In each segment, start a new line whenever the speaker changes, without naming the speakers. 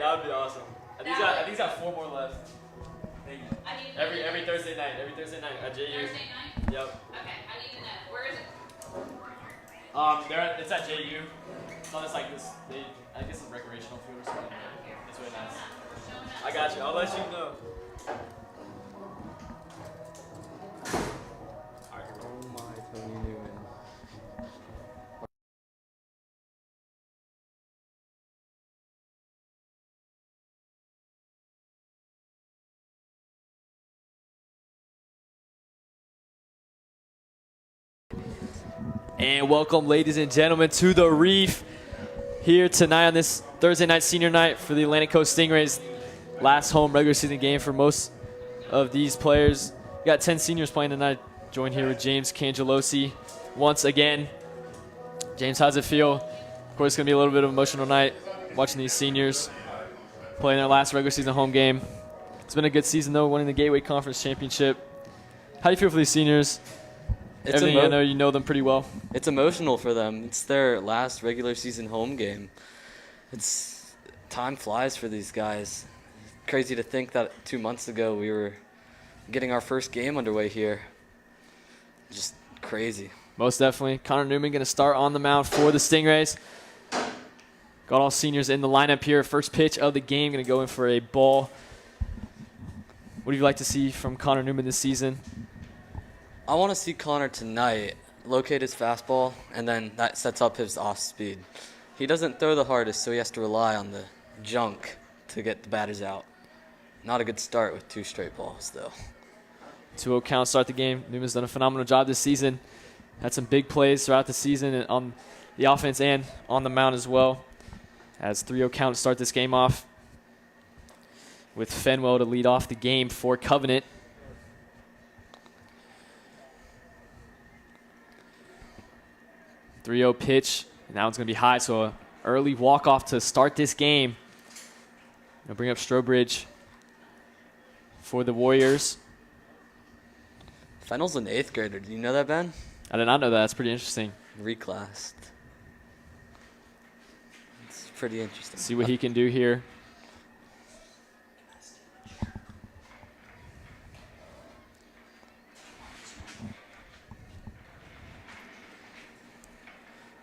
That would be awesome. I think he's got 4 more left. Every Thursday night. Every Thursday night at JU.
Thursday night?
Yep.
Okay, I need to know. Where is it?
It's at JU. So it's like this. I guess it's recreational field or something. It's really nice. I got you. I'll let you know.
Oh my, Tony Newman.
And welcome, ladies and gentlemen, to the Reef here tonight on this Thursday night senior night for the Atlantic Coast Stingrays. Last home regular season game for most of these players. We got 10 seniors playing tonight. Joined here with James Cangelosi once again. James, how's it feel? Of course, it's going to be a little bit of an emotional night watching these seniors playing their last regular season home game. It's been a good season, though, winning the Gateway Conference Championship. How do you feel for these seniors? Everything, I know you know them pretty well.
It's emotional for them. It's their last regular season home game. Time flies for these guys. Crazy to think that 2 months ago we were getting our first game underway here. Just crazy.
Most definitely. Connor Newman going to start on the mound for the Stingrays. Got all seniors in the lineup here. First pitch of the game, going to go in for a ball. What do you like to see from Connor Newman this season?
I want to see Connor tonight locate his fastball, and then that sets up his off speed. He doesn't throw the hardest, so he has to rely on the junk to get the batters out. Not a good start with 2 straight balls, though.
2-0 count, start the game. Newman's done a phenomenal job this season. Had some big plays throughout the season and on the offense and on the mound as well. As 3-0 count to start this game off with Fenwell to lead off the game for Covenant. 3-0 pitch, and that one's going to be high, so an early walk-off to start this game. They'll bring up Strobridge for the Warriors.
Fennell's an 8th grader. Do you know that, Ben?
I did not know that. That's pretty interesting.
Reclassed. It's pretty interesting.
See what he can do here.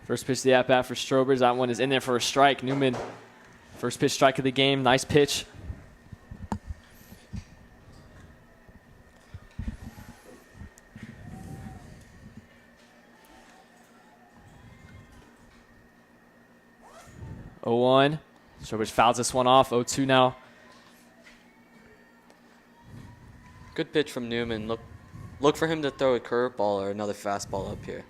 First pitch of the at-bat for Strobridge. That one is in there for a strike. Newman, first pitch strike of the game. Nice pitch. Oh, 0-1. Strobridge fouls this one off. 0-2 now.
Good pitch from Newman. Look for him to throw a curveball or another fastball up here.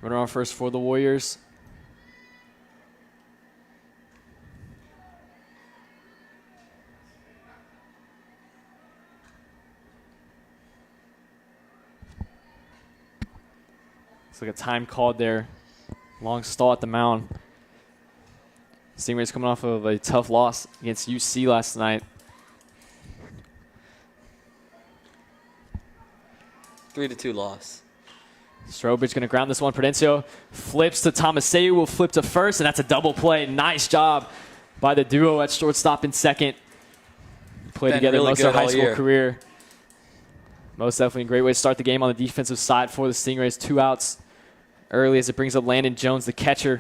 Runner on first for the Warriors. Looks like a time called there. Long stall at the mound. Stingrays coming off of a tough loss against UC last night.
3-2 loss.
Strobridge going to ground this one. Prudencio flips to Tomaseu, will flip to first, and that's a double play. Nice job by the duo at shortstop and second. Played together
really
most of their high
all
school
year.
career. Most definitely a great way to start the game on the defensive side for the Stingrays. 2 outs early as it brings up Landon Jones, the catcher.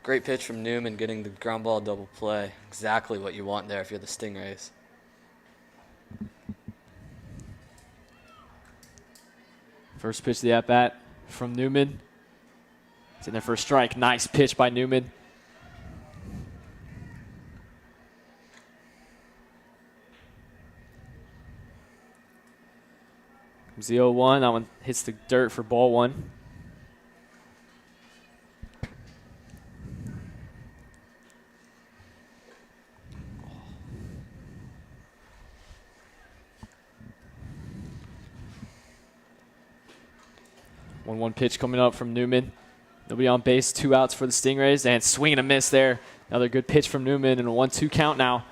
Great pitch from Newman, getting the ground ball double play. Exactly what you want there if you're the Stingrays.
First pitch of the at-bat from Newman. It's in there for a strike. Nice pitch by Newman. Comes the 0-1. That one hits the dirt for ball 1. One pitch coming up from Newman. Nobody on base, 2 outs for the Stingrays, and swing and a miss there. Another good pitch from Newman and a 1-2 count now.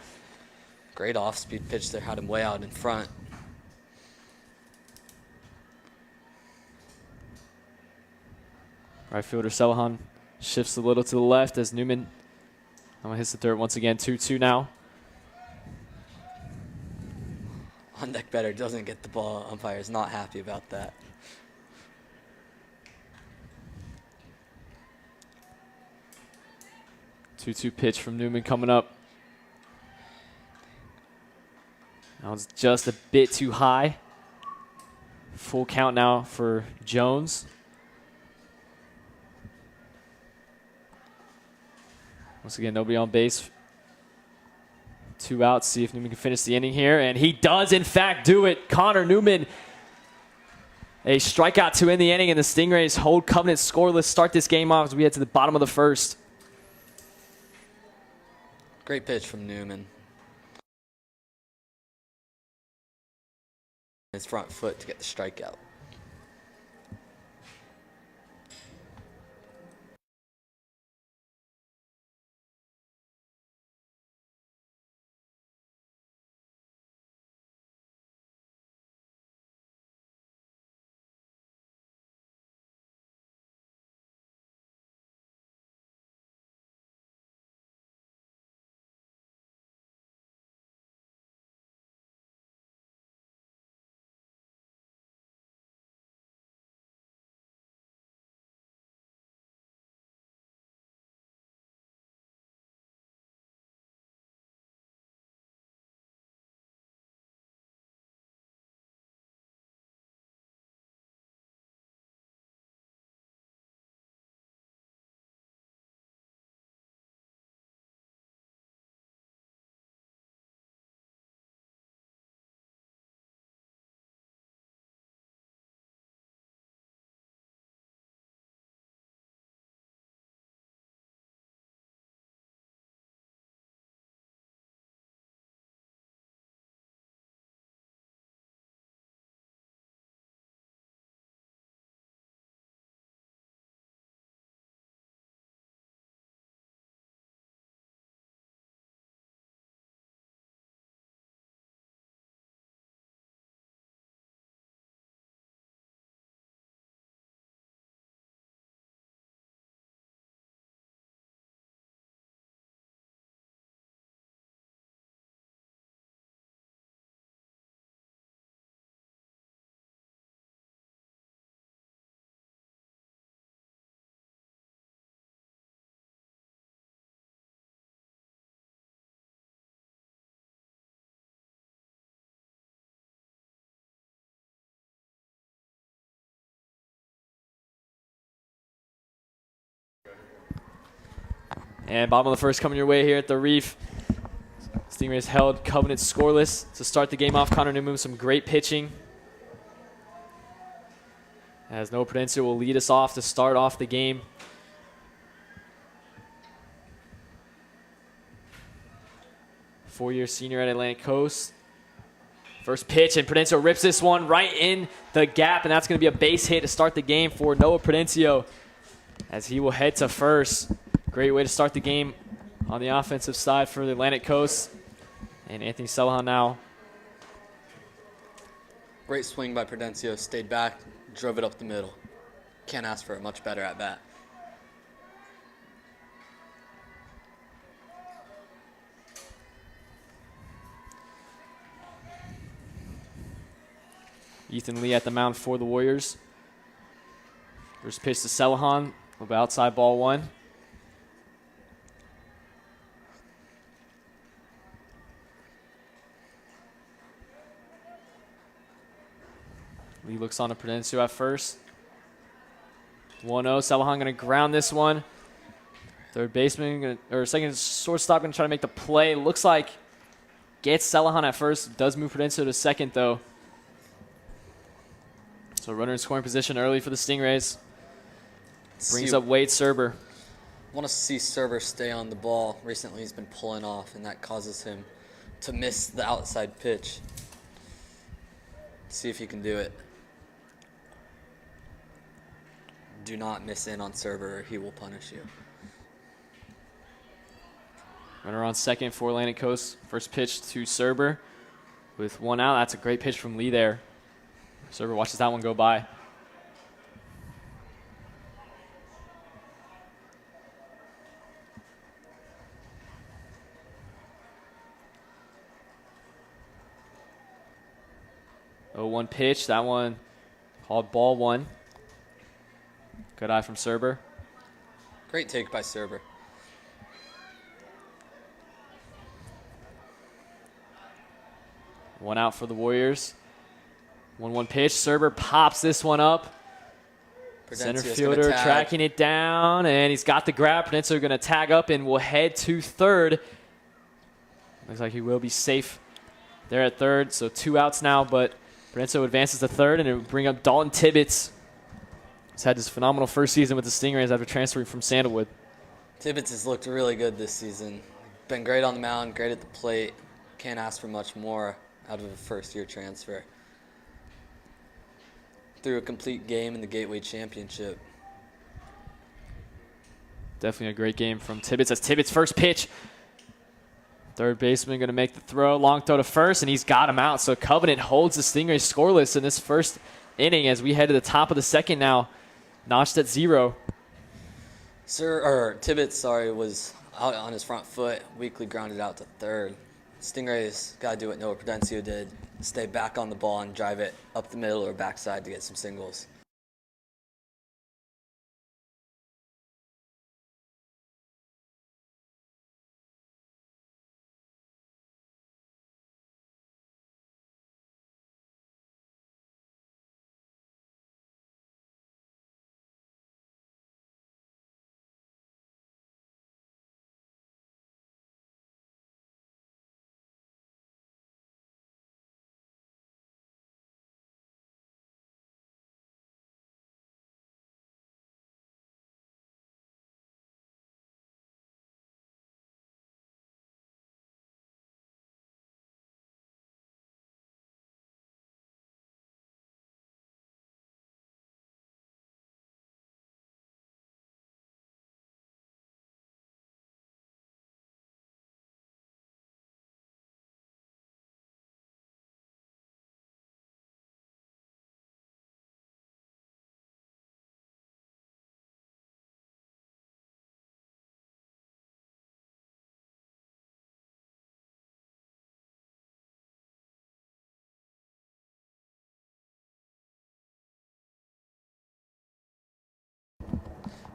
Great off-speed pitch there, had him way out in front.
Right fielder Celahan Shifts a little to the left as Newman hits the third once again. 2-2 now.
On deck better doesn't get the ball. Umpire is not happy about that.
Two pitch from Newman coming up. That was just a bit too high. Full count now for Jones. Once again, nobody on base. 2 outs. See if Newman can finish the inning here. And he does, in fact, do it. Connor Newman, a strikeout to end the inning, and the Stingrays hold Covenant scoreless. Start this game off as we head to the bottom of the first.
Great pitch from Newman. His front foot to get the strikeout.
And bottom of the first coming your way here at the Reef. Stingrays held Covenant scoreless to start the game off. Connor Newman with some great pitching. As Noah Prudencio will lead us off to start off the game. Four-year senior at Atlantic Coast. First pitch, and Prudencio rips this one right in the gap, and that's going to be a base hit to start the game for Noah Prudencio as he will head to first. Great way to start the game on the offensive side for the Atlantic Coast. And Anthony Celohan now.
Great swing by Prudencio. Stayed back, drove it up the middle. Can't ask for a much better at bat.
Ethan Lee at the mound for the Warriors. First pitch to Celohan, over outside ball one. Lee looks on to Prudencio at first. 1-0. Celohan going to ground this one. Third baseman, or second shortstop, going to try to make the play. Looks like gets Celohan at first. Does move Prudencio to second, though. So runner in scoring position early for the Stingrays. Brings up Wade Serber.
Want to see Serber stay on the ball. Recently he's been pulling off, and that causes him to miss the outside pitch. See if he can do it. Do not miss in on Serber or he will punish you.
Runner on second for Atlantic Coast. First pitch to Serber with 1 out. That's a great pitch from Lee there. Serber watches that one go by. 0-1 pitch. That one called ball one. Good eye from Serber.
Great take by Serber.
One out for the Warriors. 1-1 pitch. Serber pops this one up. Center
Prudencio's
fielder
gonna tag.
tracking it down, and he's got the grab. Prudencio going to tag up and will head to third. Looks like he will be safe there at third. So 2 outs now, but Prudencio advances to third, and it will bring up Dalton Tibbetts. He's had this phenomenal first season with the Stingrays after transferring from Sandalwood.
Tibbetts has looked really good this season. Been great on the mound, great at the plate. Can't ask for much more out of a first-year transfer. Threw a complete game in the Gateway Championship.
Definitely a great game from Tibbetts. That's Tibbetts' first pitch. Third baseman going to make the throw. Long throw to first, and he's got him out. So Covenant holds the Stingrays scoreless in this first inning as we head to the top of the second now. Notched at 0.
Tibbetts, was out on his front foot, weakly grounded out to third. Stingrays got to do what Noah Prudencio did, stay back on the ball and drive it up the middle or backside to get some singles.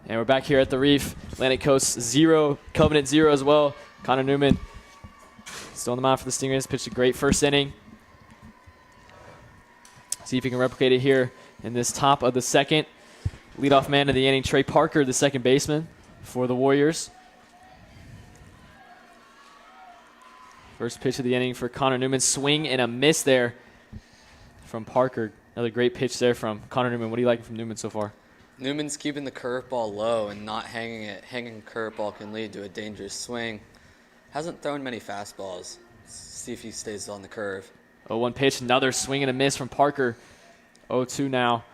And we're back here at the Reef. Atlantic Coast 0, Covenant 0 as well. Connor Newman still on the mound for the Stingrays. Pitched a great first inning. See if he can replicate it here in this top of the second. Leadoff man of the inning, Trey Parker, the second baseman for the Warriors. First pitch of the inning for Connor Newman. Swing and a miss there from Parker. Another great pitch there from Connor Newman. What do you like from Newman so far?
Newman's keeping the curveball low and not hanging it. Hanging curveball can lead to a dangerous swing. Hasn't thrown many fastballs. See if he stays on the curve.
0-1 pitch, another swing and a miss from Parker. 0-2 now.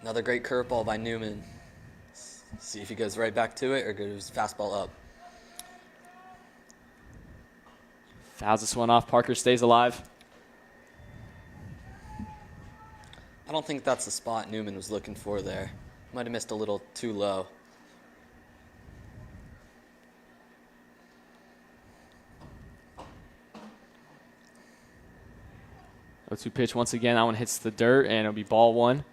Another great curveball by Newman. See if he goes right back to it or goes fastball up.
Fouls this one off. Parker stays alive.
I don't think that's the spot Newman was looking for there. Might have missed a little too low.
Oh, 0-2 pitch once again. That one hits the dirt, and it'll be ball one.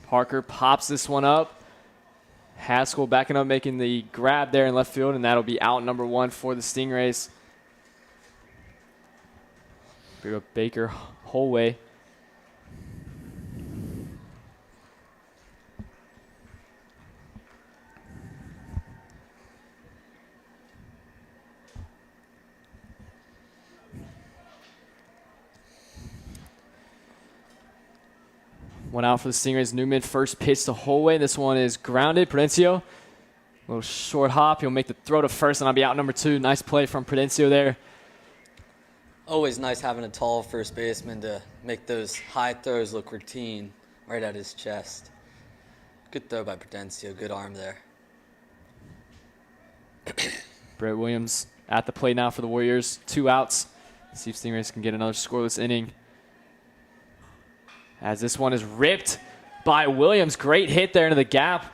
Parker pops this one up. Haskell backing up, making the grab there in left field, and that'll be out number 1 for the Stingrays. Bring up Baker Holway. One out for the Stingrays. Newman first pitch to Holway. This one is grounded. Prudencio, a little short hop. He'll make the throw to first, and I'll be out number 2. Nice play from Prudencio there.
Always nice having a tall first baseman to make those high throws look routine right at his chest. Good throw by Prudencio. Good arm there.
Brett Williams at the plate now for the Warriors. 2 outs. See if Stingrays can get another scoreless inning. As this one is ripped by Williams. Great hit there into the gap.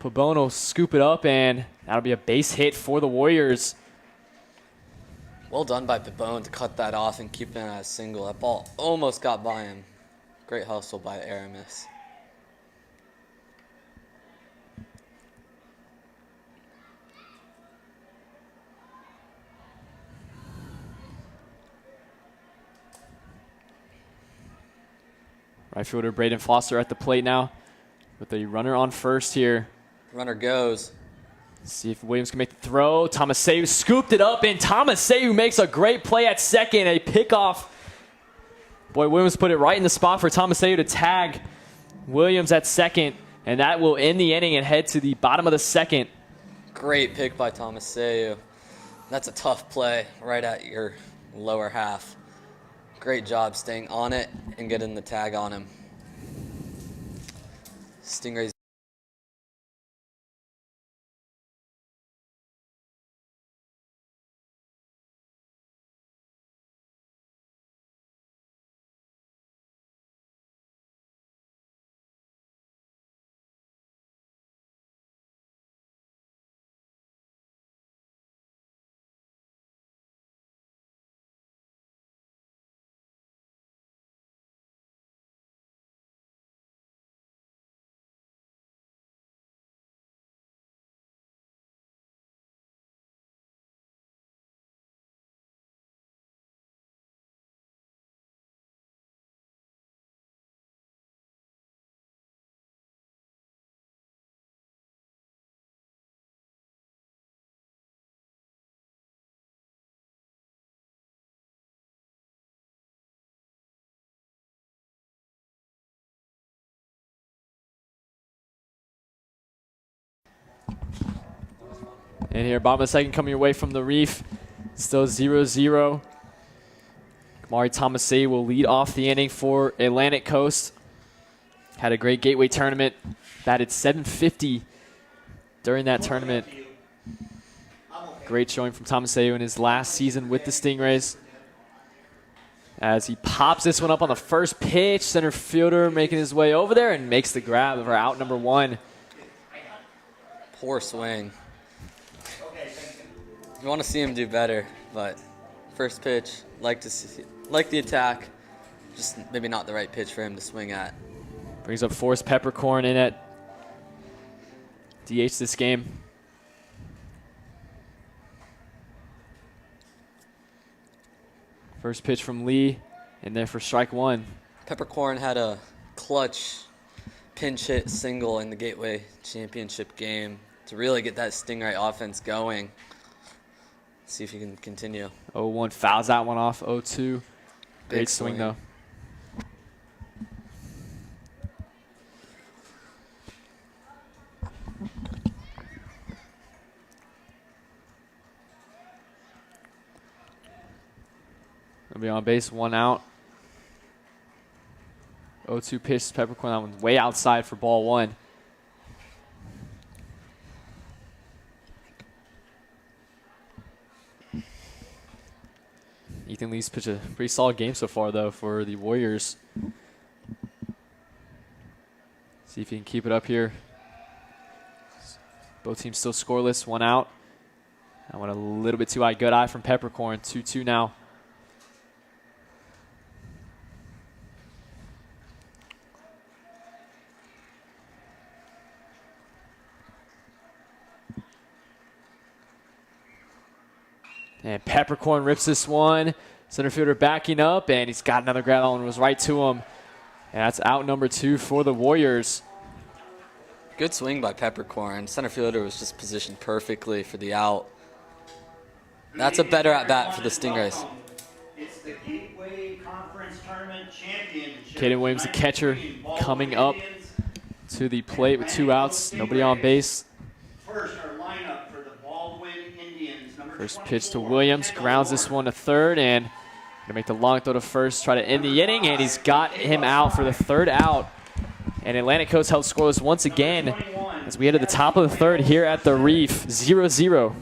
Pabon will scoop it up, and that'll be a base hit for the Warriors.
Well done by Pabon to cut that off and keep it at a single. That ball almost got by him. Great hustle by Aramis.
Right fielder Braden Foster at the plate now with a runner on first here.
Runner goes.
See if Williams can make the throw. Tomaseu scooped it up, and Tomaseu makes a great play at second. A pickoff. Boy, Williams put it right in the spot for Tomaseu to tag Williams at second, and that will end the inning and head to the bottom of the second.
Great pick by Tomaseu. That's a tough play right at your lower half. Great job staying on it and getting the tag on him. Stingrays.
And here, bottom of the second coming away from the Reef. Still 0-0. Kamari Tomaseu will lead off the inning for Atlantic Coast. Had a great Gateway tournament. Batted .750 during that tournament. Great showing from Tomaseu in his last season with the Stingrays. As he pops this one up on the first pitch, center fielder making his way over there and makes the grab for out number one.
Poor swing. You want to see him do better, but first pitch, like the attack, just maybe not the right pitch for him to swing at.
Brings up Forrest Peppercorn in at DH this game. First pitch from Lee, in there for strike one.
Peppercorn had a clutch pinch hit single in the Gateway Championship game to really get that Stingray offense going. See if he can continue.
0-1 fouls that one off. 0-2. Great swing though. Gonna be on base, one out. 0-2 pitch to Peppercorn. That one's way outside for ball one. Ethan Lee's pitched a pretty solid game so far, though, for the Warriors. See if he can keep it up here. Both teams still scoreless, one out. I want a little bit too high. Good eye from Peppercorn. 2-2 now. And Peppercorn rips this one. Center fielder backing up, and he's got another grab. That one was right to him. And that's out number two for the Warriors.
Good swing by Peppercorn. Center fielder was just positioned perfectly for the out. That's a better at-bat for the Stingrays.
It's the Gateway Conference Tournament Championship.
Caden Williams, the catcher, coming up to the plate with two outs. Nobody on base.
First, our lineup for the Baldwin Indians.
First pitch to Williams, grounds this one to third, and gonna make the long throw to first, try to end the inning, and he's got him out for the third out. And Atlantic Coast held scoreless once again as we head to the top of the third here at the Reef, 0-0.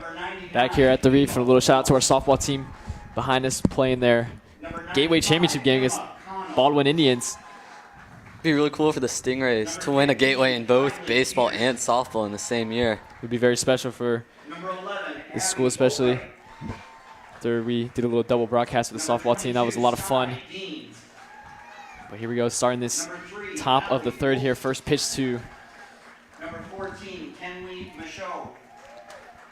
Number 99,
back here at the Reef. And a little shout out to our softball team behind us playing their
number
Gateway
95,
Championship game against
Emma Connell.
Baldwin Indians.
It'd be really cool for the Stingrays to win a Gateway in both baseball and softball in the same year.
It would be very special for
Number 11,
this school, especially. After we did a little double broadcast with the softball team, that was a lot of fun.
Deans.
But here we go, starting this
Number 3,
top of the
Natalie
third here.
Wolf.
First pitch to
Number 14, Kenley Michaud.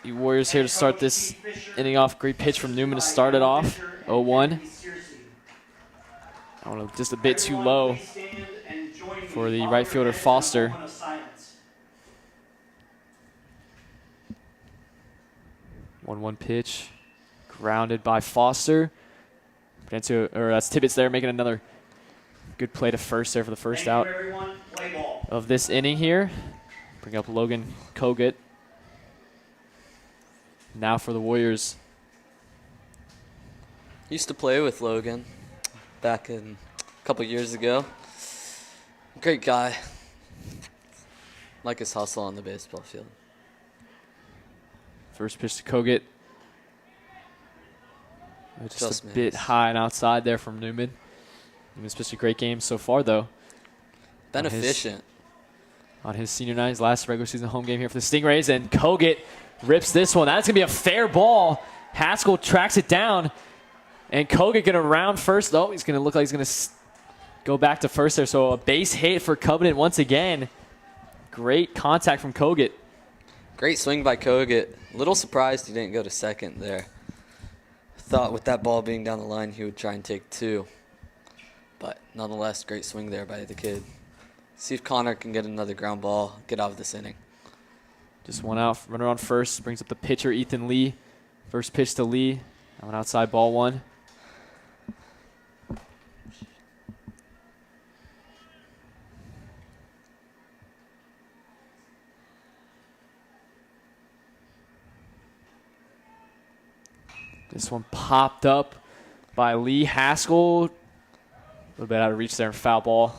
the Warriors here to start this inning off. Great pitch from Newman to start it off. 0-1. I don't know, just a bit too low for the right fielder Foster. 1-1 pitch, grounded by Foster. That's Tibbetts there making another good play to first there for the first out of this inning here. Bring up Logan Kogut. Now for the Warriors.
Used to play with Logan back a couple years ago. Great guy. Like his hustle on the baseball field.
First pitch to Kogut. Just a
Just
bit
missed.
high and outside there from Newman. Newman's pitched a great game so far, though.
Been
On his-
efficient.
On his senior night, his last regular season home game here for the Stingrays, and Kogut rips this one. That's going to be a fair ball. Haskell tracks it down, and Kogut going to round first. Oh, he's going to look like he's going to go back to first there. So a base hit for Covenant once again. Great contact from Kogut.
Great swing by Kogut. A little surprised he didn't go to second there. Thought with that ball being down the line he would try and take two. But nonetheless, great swing there by the kid. See if Connor can get another ground ball, get out of this inning.
Just one out, runner on first. Brings up the pitcher, Ethan Lee. First pitch to Lee. That one outside, ball one. This one popped up by Lee Haskell. A little bit out of reach there and foul ball.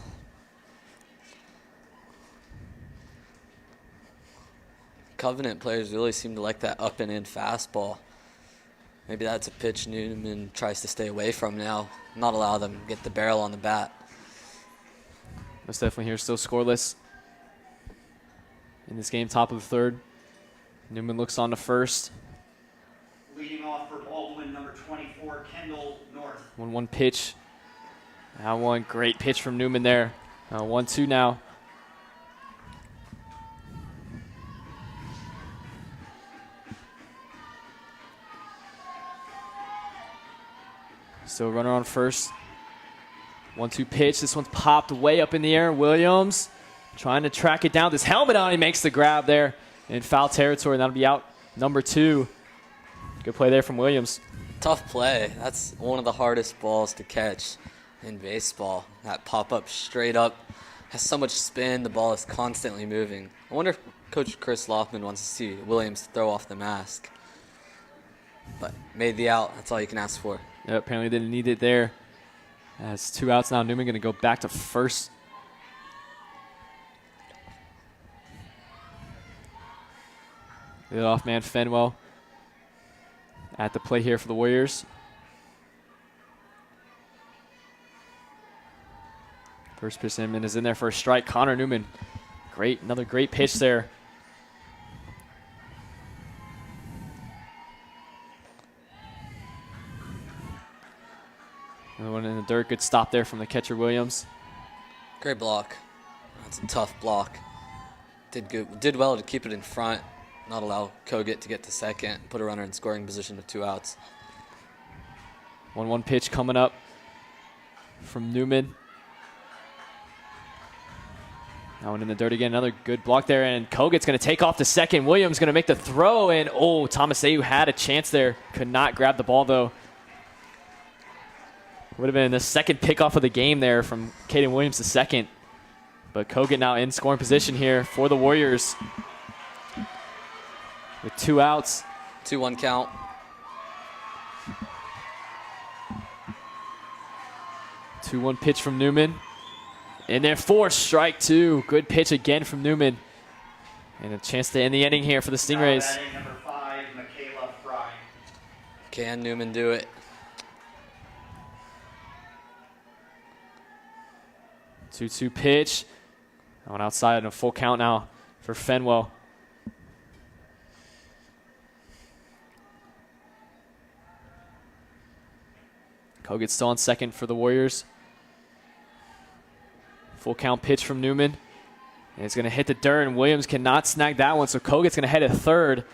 Covenant players really seem to like that up and in fastball. Maybe that's a pitch Newman tries to stay away from now. Not allow them to get the barrel on the bat.
Most definitely here, still scoreless in this game, top of the third. Newman looks on to first.
Leading off for Baldwin, number 24, Kendall North.
1-1 pitch. That one, great pitch from Newman there. 1-2 now. Still runner on first. 1-2 pitch. This one's popped way up in the air. Williams trying to track it down. With his helmet on, he makes the grab there in foul territory. And that'll be out number 2. Good play there from Williams.
Tough play. That's one of the hardest balls to catch in baseball. That pop-up straight up has so much spin. The ball is constantly moving. I wonder if Coach Chris Loffman wants to see Williams throw off the mask. But made the out. That's all you can ask for.
Yeah, apparently didn't need it there. As 2 outs now, Newman going to go back to first. Leadoff man Fenwell at the play here for the Warriors. First pitch Newman is in there for a strike. Connor Newman, another great pitch there. Another one in the dirt. Good stop there from the catcher Williams.
Great block. That's a tough block. Did well to keep it in front. Not allow Kogut to get to second. Put a runner in scoring position with 2 outs.
1-1 pitch coming up from Newman. That one in the dirt again. Another good block there. And Kogut's going to take off to second. Williams going to make the throw. And, Thomas Ayu had a chance there. Could not grab the ball, though. Would have been the second pickoff of the game there from Caden Williams, the second. But Kogut now in scoring position here for the Warriors. With 2 outs.
2-1 count.
Two 2-1 pitch from Newman. In there for strike 2. Good pitch again from Newman. And a chance to end the inning here for the Stingrays.
Batting number 5, Michaela rough fry.
Can Newman do it?
2-2 pitch. On outside and a full count now for Fenwell. Kogut still on second for the Warriors. Full count pitch from Newman. And it's going to hit the dirt, and Williams cannot snag that one, so Kogut's going to head at third.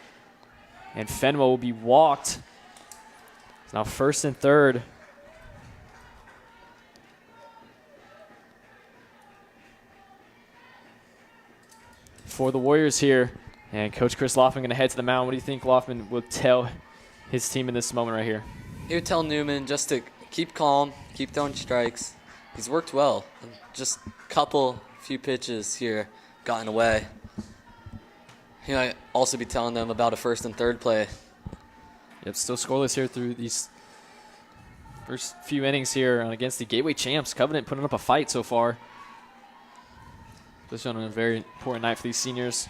And Fenwell will be walked. It's now first and third. For the Warriors here. And Coach Chris Loffman going to head to the mound. What do you think Loffman will tell his team in this moment right here?
He would tell Newman just to keep calm, keep throwing strikes. He's worked well. Just few pitches here gotten away. He might also be telling them about a first and third play.
Yep, still scoreless here through these first few innings here against the Gateway champs. Covenant putting up a fight so far. Especially on a very important night for these seniors.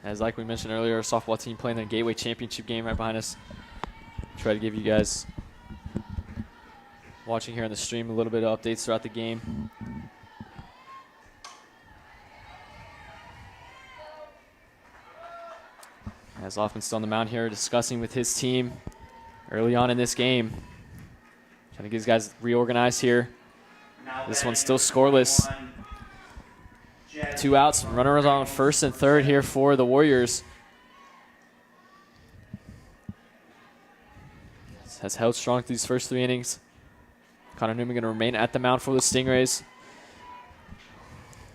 As like we mentioned earlier, our softball team playing the Gateway championship game right behind us. Try to give you guys watching here on the stream a little bit of updates throughout the game. As Loffman's still on the mound here discussing with his team early on in this game. Trying to get these guys reorganized here. This one's still scoreless. 2 outs, runners on first and third here for the Warriors. Has held strong through these first 3 innings. Connor Newman going to remain at the mound for the Stingrays.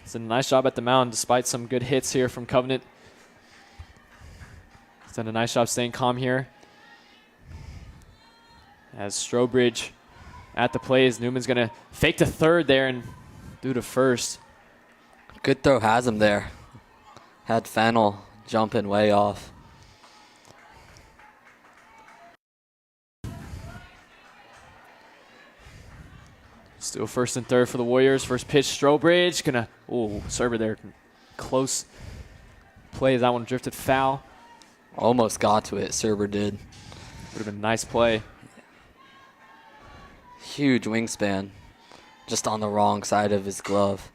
He's done a nice job at the mound despite some good hits here from Covenant. He's done a nice job staying calm here. As Strobridge at the plate, as Newman's going to fake to third there and do to first.
Good throw has him there. Had Fennell jumping way off.
Still first and third for the Warriors. First pitch, Strobridge. Gonna, server there. Close play as that one drifted foul.
Almost got to it, Serber did.
Would have been a nice play.
Huge wingspan. Just on the wrong side of his glove.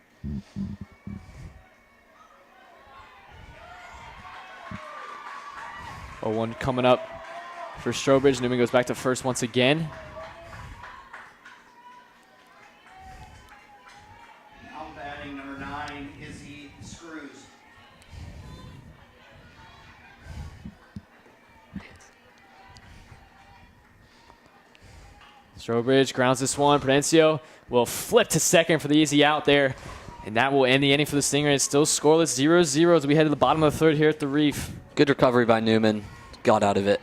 0-1 coming up for Strobridge. Newman goes back to first once again.
Now batting number 9, Izzy Screws.
Strobridge grounds this one. Prudencio will flip to second for the easy out there. And that will end the inning for the Stingrays. Still scoreless, 0-0 as we head to the bottom of the third here at the Reef.
Good recovery by Newman. Got out of it.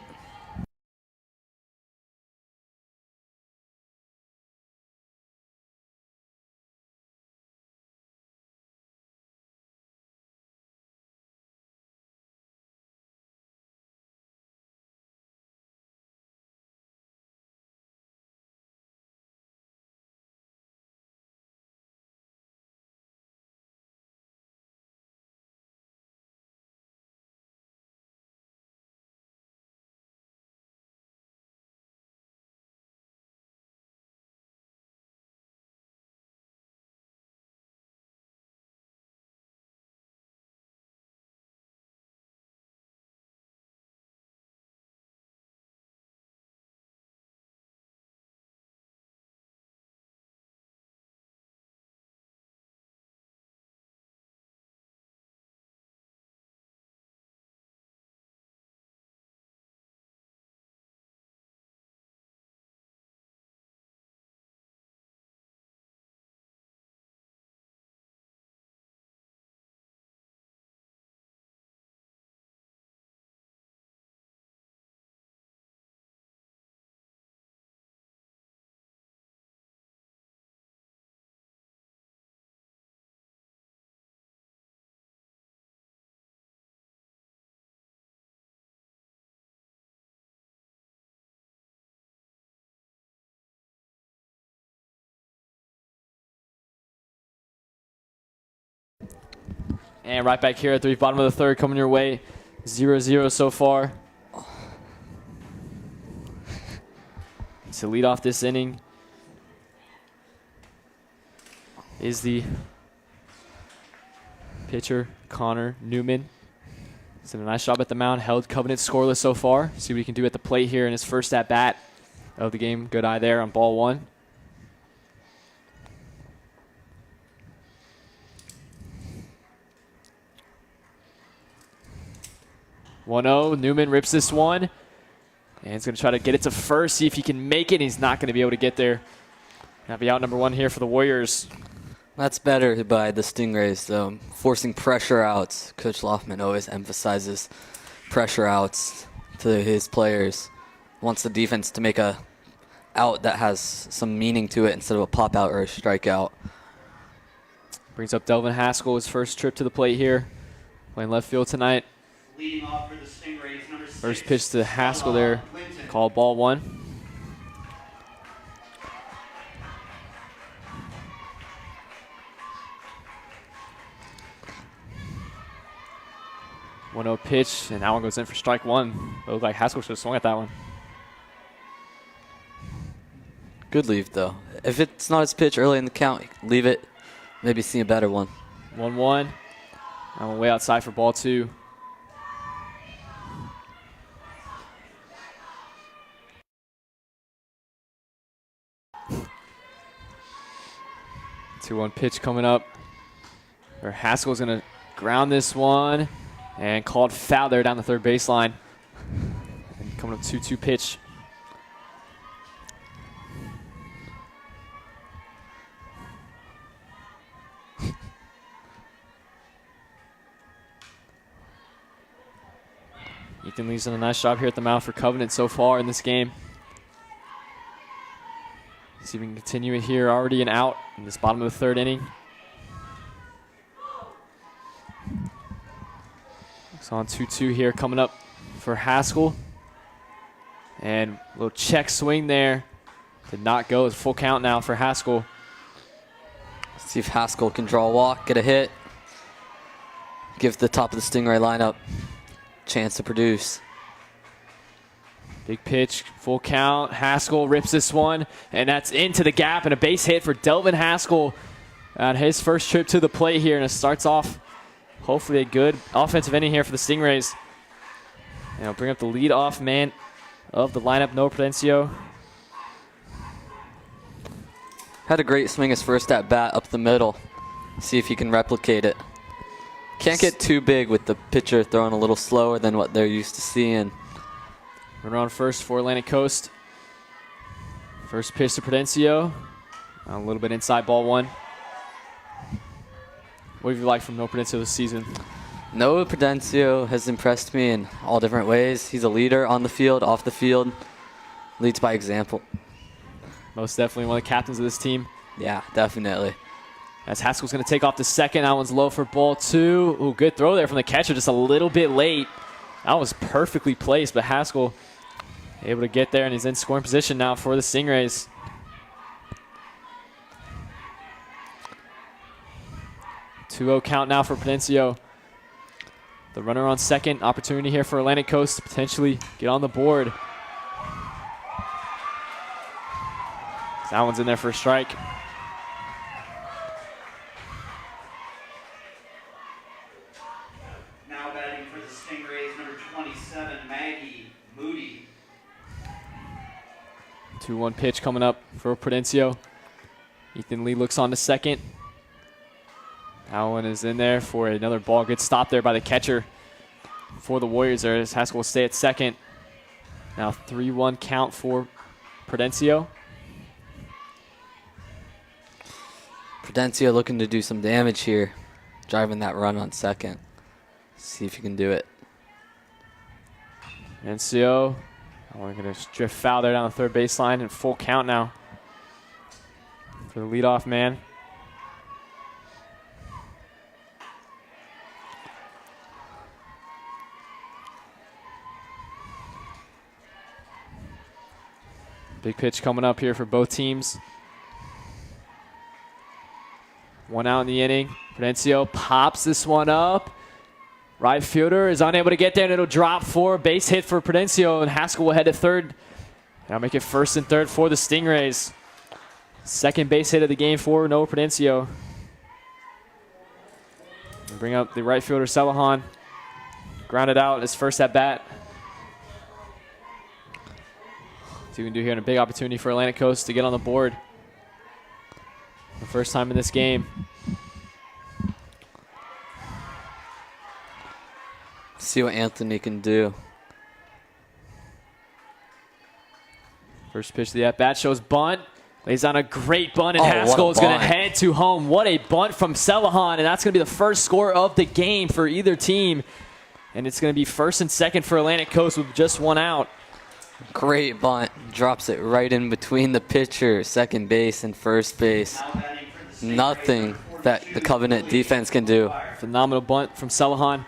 And right back here at the bottom of the third coming your way. 0-0 so far. To lead off this inning is the pitcher, Connor Newman. He's done a nice job at the mound, held Covenant scoreless so far. See what he can do at the plate here in his first at-bat of the game. Good eye there on ball one. Newman rips this one. And he's going to try to get it to first, see if he can make it. He's not going to be able to get there. That'll be out number one here for the Warriors.
That's better by the Stingrays, though. Forcing pressure outs. Coach Loftman always emphasizes pressure outs to his players. Wants the defense to make a out that has some meaning to it instead of a pop out or a strikeout.
Brings up Delvin Haskell, his first trip to the plate here. Playing left field tonight.
Leading off for the Stingrays, number 6.
First pitch to Haskell there.
Linton.
Called ball one. One-0 pitch, and that one goes in for strike one. It looked like Haskell should have swung at that one.
Good leave, though. If it's not his pitch early in the count, leave it. Maybe see a better one.
1-1. That one way outside for ball two. Two-one pitch coming up. Where Haskell's going to ground this one. And called foul there down the third baseline. And coming up 2-2 pitch. Ethan Lee's done a nice job here at the mound for Covenant so far in this game. See if we can continue it here. Already an out in this bottom of the third inning. It's on 2-2 here coming up for Haskell. And a little check swing there. Did not go. It's full count now for Haskell.
See if Haskell can draw a walk, get a hit. Give the top of the Stingray lineup a chance to produce.
Big pitch, full count. Haskell rips this one, and that's into the gap and a base hit for Delvin Haskell on his first trip to the plate here. And it starts off hopefully a good offensive inning here for the Stingrays. And I'll bring up the leadoff man of the lineup, Noah Prudencio.
Had a great swing his first at bat up the middle. See if he can replicate it. Can't get too big with the pitcher throwing a little slower than what they're used to seeing.
Runner on first for Atlantic Coast. First pitch to Prudencio. A little bit inside ball one. What have you liked from Noah Prudencio this season?
Noah Prudencio has impressed me in all different ways. He's a leader on the field, off the field. Leads by example.
Most definitely one of the captains of this team.
Yeah, definitely.
As Haskell's going to take off the second. That one's low for ball two. Ooh, good throw there from the catcher, just a little bit late. That was perfectly placed, but Haskell able to get there, and he's in scoring position now for the Stingrays. Two-0 count now for Prudencio. The runner on second. Opportunity here for Atlantic Coast to potentially get on the board. That one's in there for a strike.
Now batting for the Stingrays, number 27, Maggie Moody.
2-1 pitch coming up for Prudencio. Ethan Lee looks on to second. That one is in there for another ball. Good stop there by the catcher for the Warriors there as Haskell will stay at second. Now 3-1 count for Prudencio.
Prudencio looking to do some damage here. Driving that run on second. See if you can do it.
Prudencio. We're going to drift foul there down the third baseline and full count now for the leadoff man. Big pitch coming up here for both teams. 1 out in the inning. Prudencio pops this one up. Right fielder is unable to get there, and it'll drop for a base hit for Prudencio, and Haskell will head to third. Now make it 1st and 3rd for the Stingrays. Second base hit of the game for Noah Prudencio. Bring up the right fielder, Celahan. Grounded out his first at bat. See what we can do here, and a big opportunity for Atlantic Coast to get on the board. The first time in this game.
See what Anthony can do.
First pitch of the at-bat shows bunt. Lays on a great bunt, and
Oh, what a
Haskell is going to
bunt.
head to home. What a bunt from Celahan, and that's going to be the first score of the game for either team. And it's going to be 1st and 2nd for Atlantic Coast with just 1 out.
Great bunt. Drops it right in between the pitcher, second base, and first base.
Now batting for the Stingrays,
Nothing
number
that
42,
the Covenant
Willie
defense can do.
Dwyer.
Phenomenal bunt from Celahan.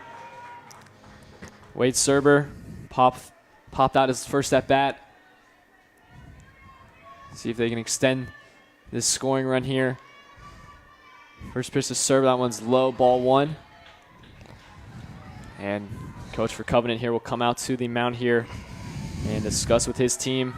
Wade Serber popped out his first at-bat. See if they can extend this scoring run here. First pitch to Serber, that one's low, ball 1. And coach for Covenant here will come out to the mound here and discuss with his team.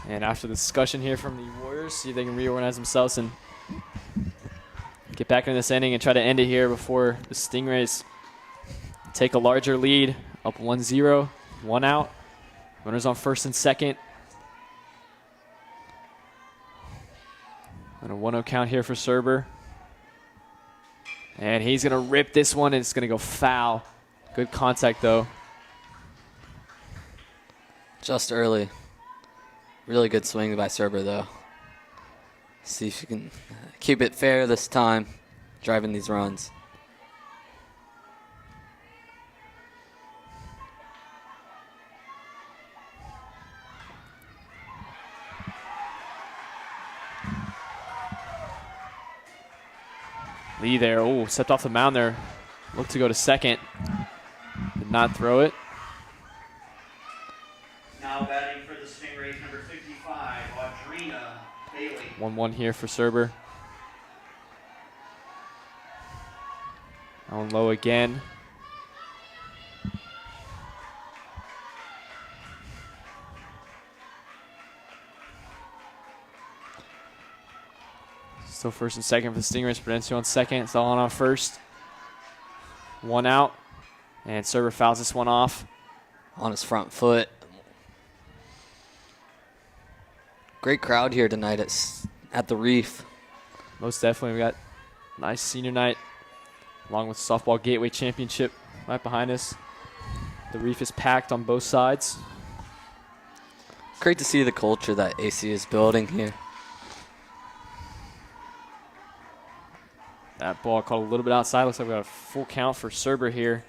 And after the discussion here from the Warriors, see if they can reorganize themselves and get back in this inning and try to end it here before the Stingrays take a larger lead. Up 1-0, 1 out. Runners on 1st and 2nd. And a 1-0 count here for Serber. And he's going to rip this one, and it's going to go foul. Good contact, though.
Just early. Really good swing by Serber, though. See if you can keep it fair this time, driving these runs.
Lee there, oh, stepped off the mound there. Looked to go to second. Did not throw it.
Now batting for the Stingrays, number 55, Audrina Bailey.
1-1 here for Serber. On low again. Still 1st and 2nd for the Stingrays. Prudencio on 2nd. It's all on 1st. 1 out. And Serber fouls this one off.
On his front foot. Great crowd here tonight at the Reef.
Most definitely. We got a nice senior night along with Softball Gateway Championship right behind us. The Reef is packed on both sides.
Great to see the culture that AC is building here.
That ball called a little bit outside. Looks like we got a full count for Serber here.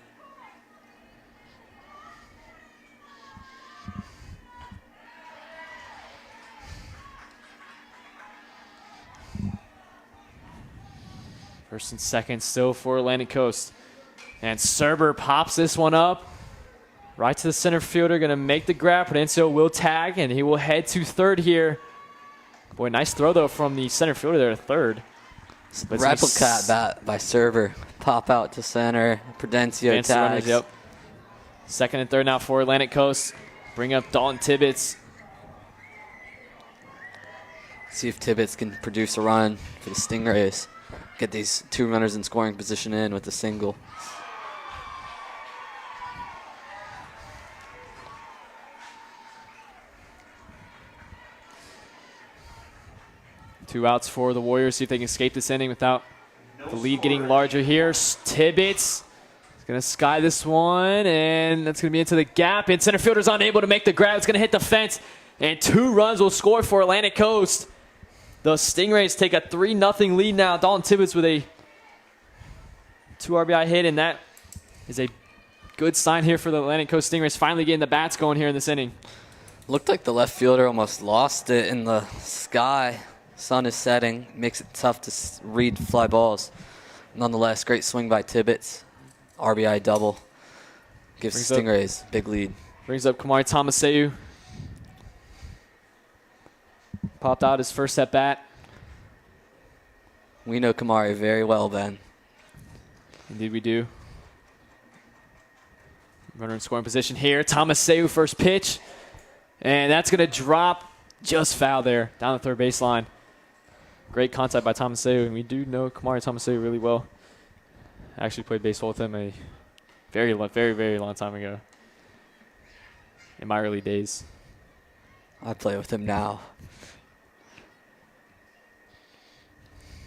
First and 2nd still for Atlantic Coast. And Serber pops this one up. Right to the center fielder, going to make the grab. Prudencio will tag, and he will head to 3rd here. Boy, nice throw, though, from the center fielder there to 3rd. But
Replica at bat by Serber. Pop out to center. Prudencio
Fancy runners,
tags.
yep. 2nd and 3rd now for Atlantic Coast. Bring up Dalton Tibbetts.
See if Tibbetts can produce a run for the Stingrays. Get these 2 runners in scoring position in with a single.
Two outs for the Warriors. See if they can escape this inning without the lead getting larger here. Tibbetts is going Gonna sky this one, and that's gonna be into the gap. And center fielder's unable to make the grab. It's gonna hit the fence, and 2 runs will score for Atlantic Coast. The Stingrays take a 3-0 lead now. Dalton Tibbetts with a 2 RBI hit, and that is a good sign here for the Atlantic Coast Stingrays. Finally getting the bats going here in this inning.
Looked like the left fielder almost lost it in the sky. Sun is setting, makes it tough to read fly balls. Nonetheless, great swing by Tibbetts. RBI double. Gives the Stingrays big lead.
Brings up Kamari Tomaseu. Popped out his first at bat.
We know Kamari very well, Ben.
Indeed we do. Runner in scoring position here. Tomaseu first pitch. And that's going to drop just foul there down the third baseline. Great contact by Tomaseu, and we do know Kamari Tomaseu really well. I actually played baseball with him a very, very long time ago in my early days.
I play with him now.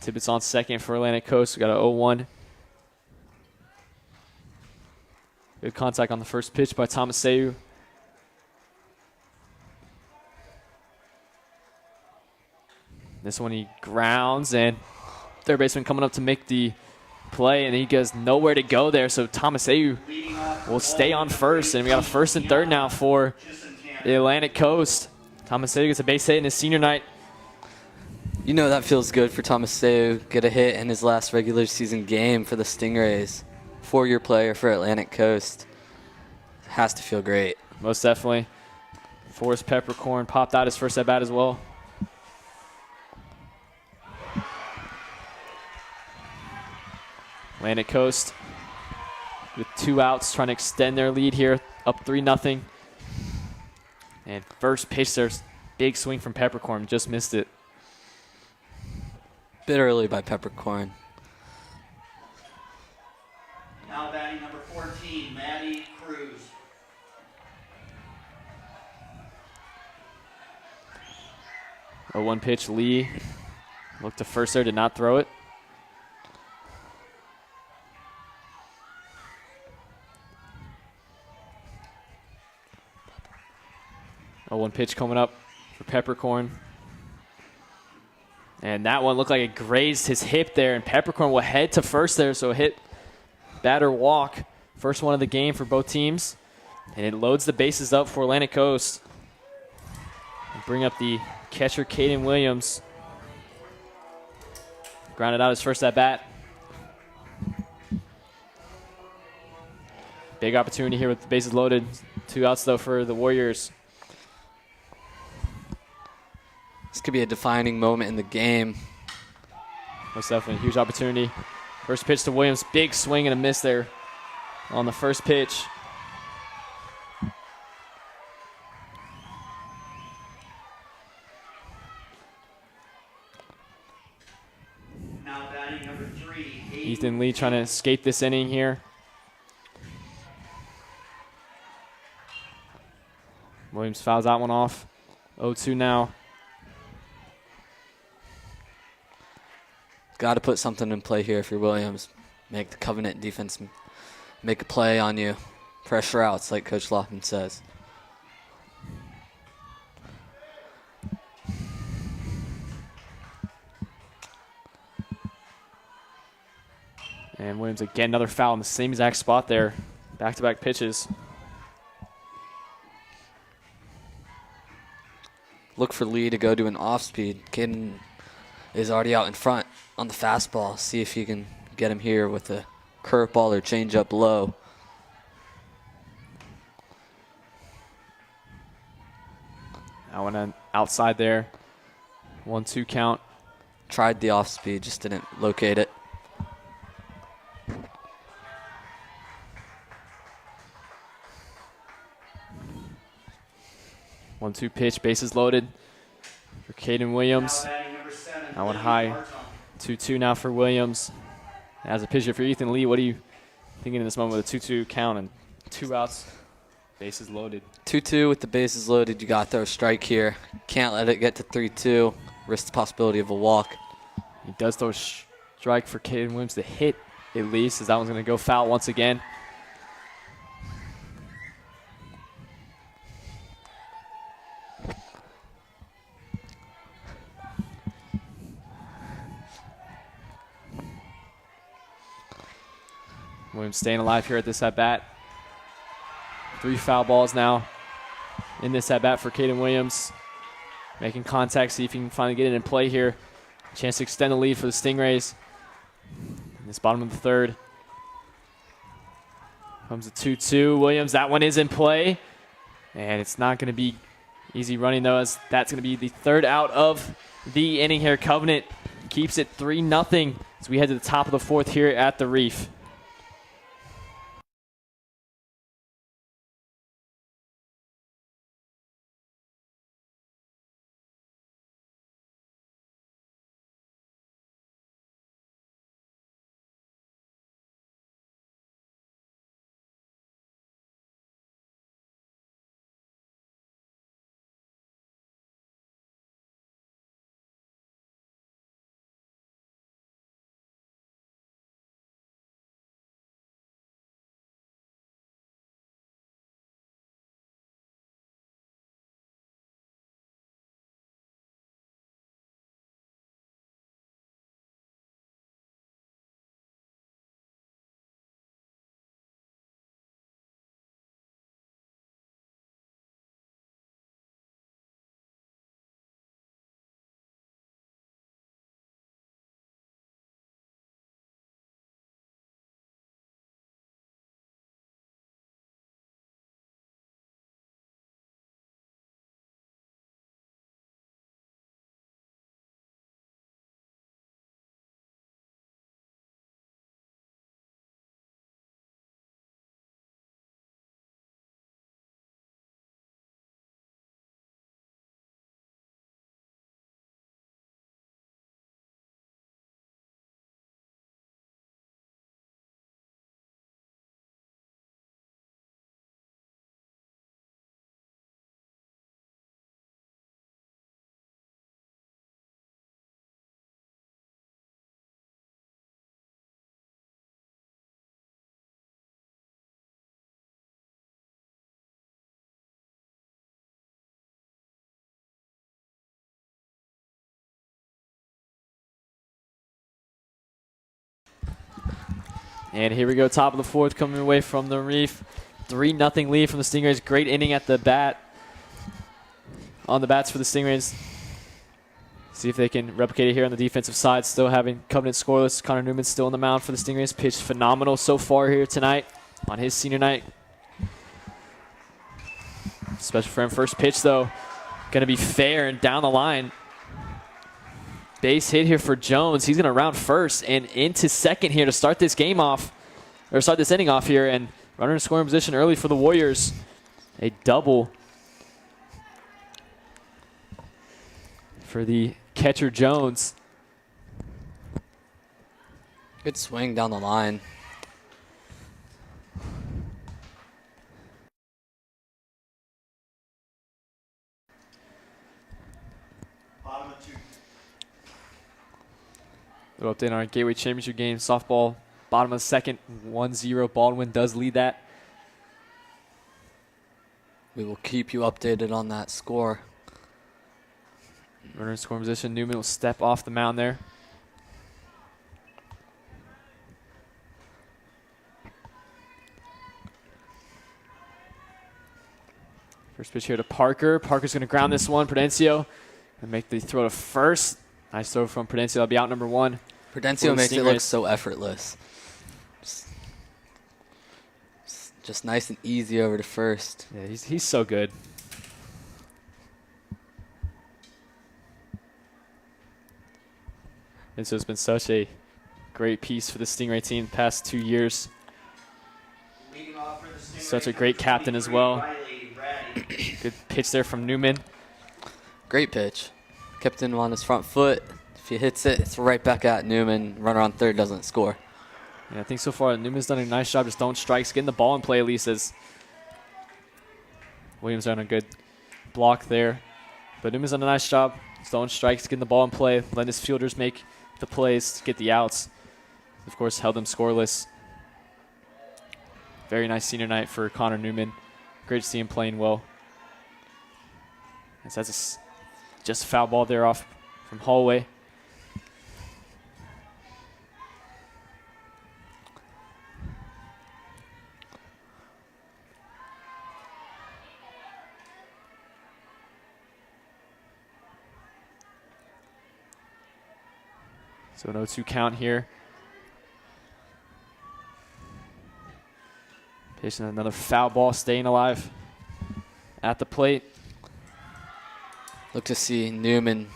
Tibbetts on second for Atlantic Coast. We got an 0-1. Good contact on the first pitch by Tomaseu. This one he grounds, and third baseman coming up to make the play, and he goes nowhere to go there. So Tomaseu will stay on first, and we got a first and third now for the Atlantic Coast. Tomaseu gets a base hit in his senior night.
You know that feels good for Tomaseu. Get a hit in his last regular season game for the Stingrays. 4-year player for Atlantic Coast. Has to feel great.
Most definitely. Forrest Peppercorn popped out his first at bat as well. Atlantic Coast with 2 outs trying to extend their lead here, up 3-0. And first pitch, there's big swing from Peppercorn, just missed it.
Bit early by Peppercorn.
Now batting number 14, Maddie Cruz.
A 1 pitch, Lee looked to first there, did not throw it. A 1 pitch coming up for Peppercorn. And that one looked like it grazed his hip there, and Peppercorn will head to first there, so hit, batter walk. First one of the game for both teams. And it loads the bases up for Atlantic Coast. And bring up the catcher, Caden Williams. Grounded out his first at bat. Big opportunity here with the bases loaded. 2 outs, though, for the Warriors.
This could be a defining moment in the game.
Most definitely. Huge opportunity. First pitch to Williams. Big swing and a miss there on the first pitch.
Now batting number 3,
Ethan Lee trying to escape this inning here. Williams fouls that one off. 0-2 now.
Got to put something in play here if you're Williams. Make the Covenant defense make a play on you. Pressure outs, like Coach Loughlin says.
And Williams again, another foul in the same exact spot there. Back-to-back pitches.
Look for Lee to go to an off-speed. Caden is already out in front on the fastball. See if you can get him here with a curveball or changeup low.
That one outside there. 1-2 count.
Tried the off-speed, just didn't locate it.
One-two pitch, bases loaded for Caden Williams.
now batting number 7,
That one
Lydia
high.
Barton.
2-2 now for Williams. As a pitcher for Ethan Lee, what are you thinking in this moment with a 2-2 count and 2 outs, bases loaded?
2-2 with the bases loaded. You got to throw a strike here. Can't let it get to 3-2. Risk the possibility of a walk.
He does throw a strike for Caden Williams to hit at least, as that one's going to go foul once again. Williams staying alive here at this at-bat. 3 foul balls now in this at-bat for Caden Williams. Making contact, see if he can finally get it in play here. Chance to extend the lead for the Stingrays. In this bottom of the 3rd. Comes a 2-2. Williams, that one is in play. And it's not going to be easy running, though, as that's going to be the 3rd out of the inning here. Covenant keeps it 3-0 as we head to the top of the 4th here at the Reef. And here we go, top of the 4th coming away from the Reef. 3-0 lead from the Stingrays. Great inning at the bat. On the bats for the Stingrays. See if they can replicate it here on the defensive side. Still having Covenant scoreless. Connor Newman still on the mound for the Stingrays. Pitched phenomenal so far here tonight on his senior night. Special for him. First pitch, though, going to be fair and down the line. Base hit here for Jones. He's going to round first and into second here to start this game off, or start this inning off here. And runner in scoring position early for the Warriors. A double for the catcher Jones.
Good swing down the line.
Bottom of 2.
Little update on our Gateway Championship game. Softball, bottom of the 2nd, 1-0. Baldwin does lead that.
We will keep you updated on that score.
Runner in scoring position. Newman will step off the mound there. First pitch here to Parker. Parker's going to ground this one. Prudencio and make the throw to first. Nice throw from Prudencio. That'll be out number 1.
Prudencio makes it look so effortless. Just nice and easy over to first.
Yeah, he's so good. And so it's been such a great piece for the Stingray team the past 2 years.
Leading off for the Stingrays,
Such a great captain as well.
Riley Ratty.
Good pitch there from Newman.
Great pitch. Kept him on his front foot. If he hits it, it's right back at Newman. Runner on 3rd doesn't score.
Yeah, I think so far Newman's done a nice job just throwing strikes, getting the ball in play at least, as Williams done a good block there. But Newman's done a nice job throwing strikes, getting the ball in play, letting his fielders make the plays to get the outs. Of course, held them scoreless. Very nice senior night for Connor Newman. Great to see him playing well. As that's just a foul ball there off from Holloway. So an 0-2 count here. Facing another foul ball, staying alive at the plate.
Look to see Newman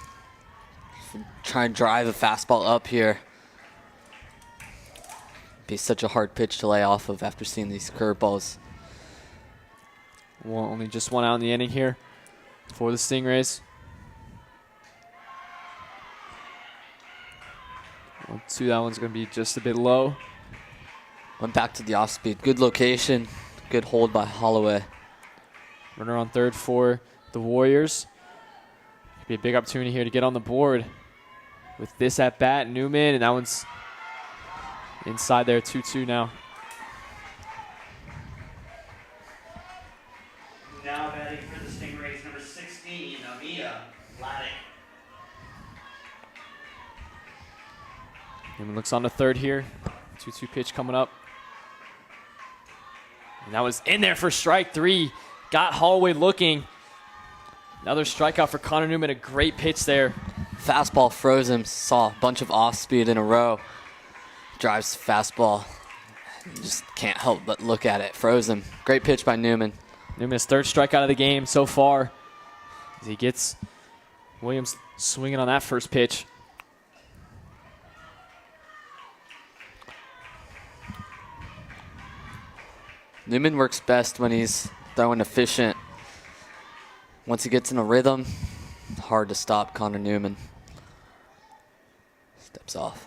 try and drive a fastball up here. Be such a hard pitch to lay off of after seeing these curveballs.
Well, only just one out in the inning here for the Stingrays. 1-2, that one's going to be just a bit low.
Went back to the off speed. Good location. Good hold by Holloway.
Runner on third for the Warriors. Could be a big opportunity here to get on the board with this at bat. Newman, and that one's inside there. 2-2 now.
Now batting for the Stingrays, number 16, Amia Vladeck.
Newman looks on to third here. 2-2 pitch coming up. And that was in there for strike three. Got Holloway looking. Another strikeout for Connor Newman. A great pitch there.
Fastball froze him. Saw a bunch of off speed in a row. Drives fastball. Just can't help but look at it. Froze him. Great pitch by Newman.
Newman's third strikeout of the game so far. As he gets Williams swinging on that first pitch.
Newman works best when he's throwing efficient. Once he gets in a rhythm, hard to stop Connor Newman. Steps off.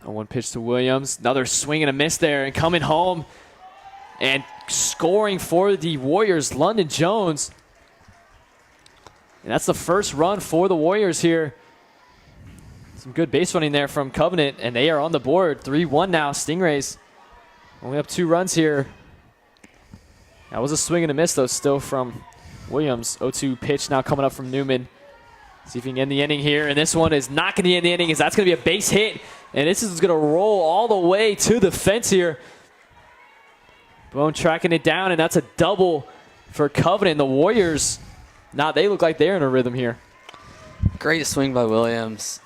A one pitch to Williams. Another swing and a miss there, and coming home and scoring for the Warriors, London Jones. And that's the first run for the Warriors here. Some good base running there from Covenant, and they are on the board. 3-1 now. Stingrays only up 2 runs here. That was a swing and a miss, though, still from Williams. 0-2 pitch now coming up from Newman. See if he can end the inning here. And this one is not going to end the inning, as that's going to be a base hit. And this is going to roll all the way to the fence here. Bone tracking it down, and that's a double for Covenant. The Warriors, now they look like they're in a rhythm here.
Great swing by Williams.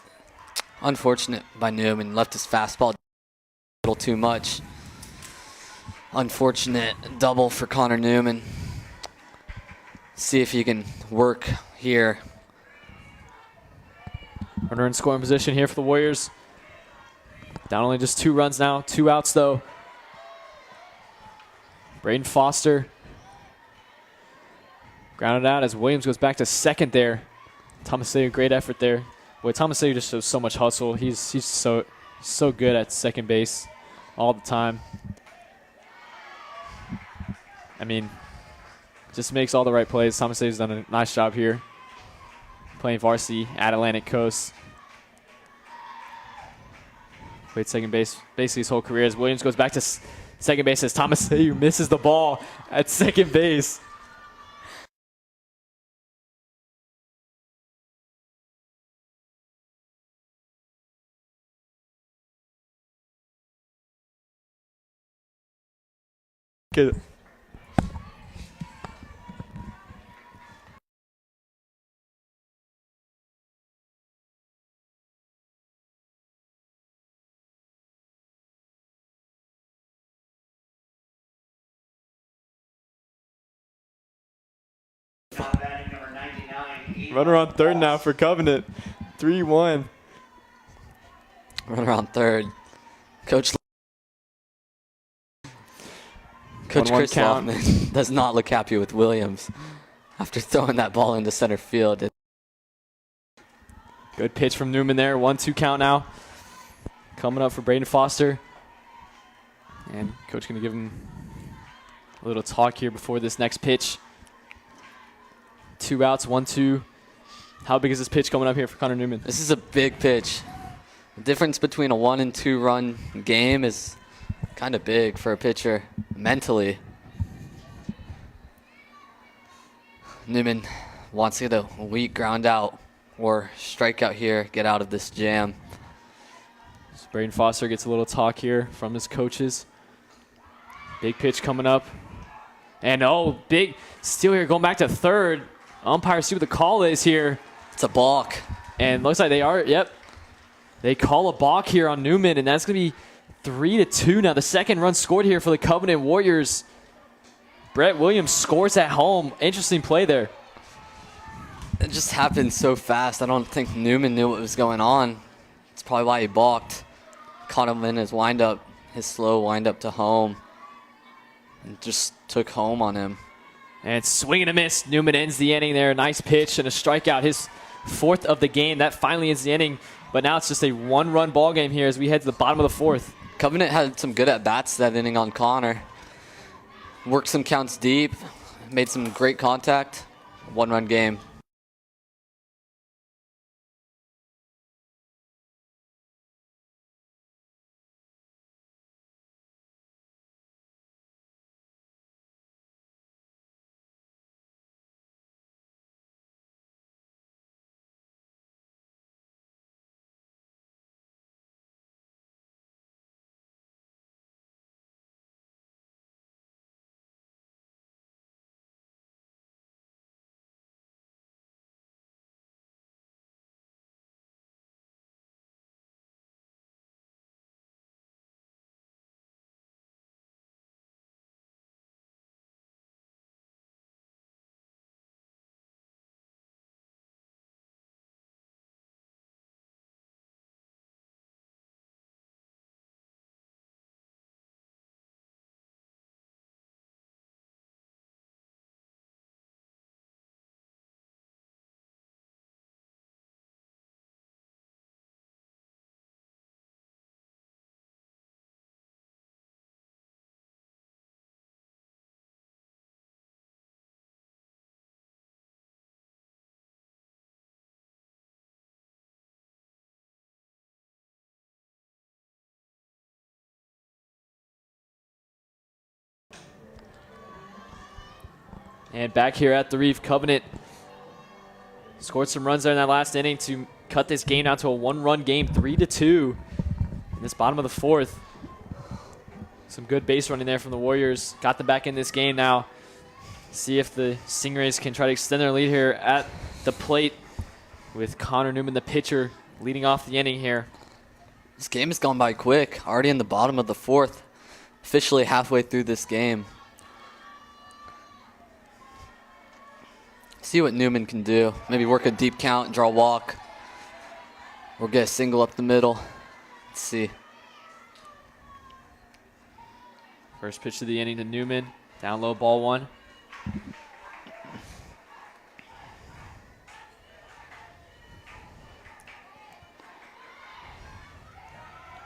Unfortunate by Newman. Left his fastball a little too much. Unfortunate double for Connor Newman. See if he can work here.
Runner in scoring position here for the Warriors. Down only just 2 runs now. 2 outs, though. Braden Foster grounded out as Williams goes back to second there. Tomaseo, great effort there. Boy, Tomaseo just shows so much hustle. He's so good at second base all the time. I mean, just makes all the right plays. Tomaseo's done a nice job here playing varsity at Atlantic Coast. Played second base basically his whole career as Williams goes back to second base as Tomaseo misses the ball at second base. Good.
Now batting number 99.
Runner on third now for Covenant. 3-1.
Runner on third. Coach
1-1
Chris
count.
Loffman does not look happy with Williams after throwing that ball into center field.
Good pitch from Newman there. 1-2 count now. Coming up for Braden Foster. And coach going to give him a little talk here before this next pitch. 2 outs, 1-2. How big is this pitch coming up here for Connor Newman?
This is a big pitch. The difference between a 1 and 2 run game is kind of big for a pitcher mentally. Newman wants to get a weak ground out or strike out here, get out of this jam.
So Braden Foster gets a little talk here from his coaches. Big pitch coming up. And big steal here going back to third. Umpires see what the call is here.
It's a balk.
And looks like they are, yep. They call a balk here on Newman, and that's going to be 3-2 now. The second run scored here for the Covenant Warriors. Brett Williams scores at home. Interesting play there.
It just happened so fast. I don't think Newman knew what was going on. It's probably why he balked. Caught him in his windup, his slow windup to home. And just took home on him.
And swing and a miss. Newman ends the inning there. Nice pitch and a strikeout. His fourth of the game. That finally ends the inning. But now it's just a one-run ball game here as we head to the bottom of the fourth.
Covenant had some good at-bats that inning on Connor. Worked some counts deep. Made some great contact. One-run game.
And back here at the Reef, Covenant scored some runs there in that last inning to cut this game down to a one-run game, 3-2 in this bottom of the fourth. Some good base running there from the Warriors. Got them back in this game now. See if the Stingrays can try to extend their lead here at the plate with Connor Newman, the pitcher, leading off the inning here.
This game has gone by quick. Already in the bottom of the fourth. Officially halfway through this game. See what Newman can do. Maybe work a deep count, draw a walk. Or get a single up the middle. Let's see.
First pitch of the inning to Newman. Down low, ball one.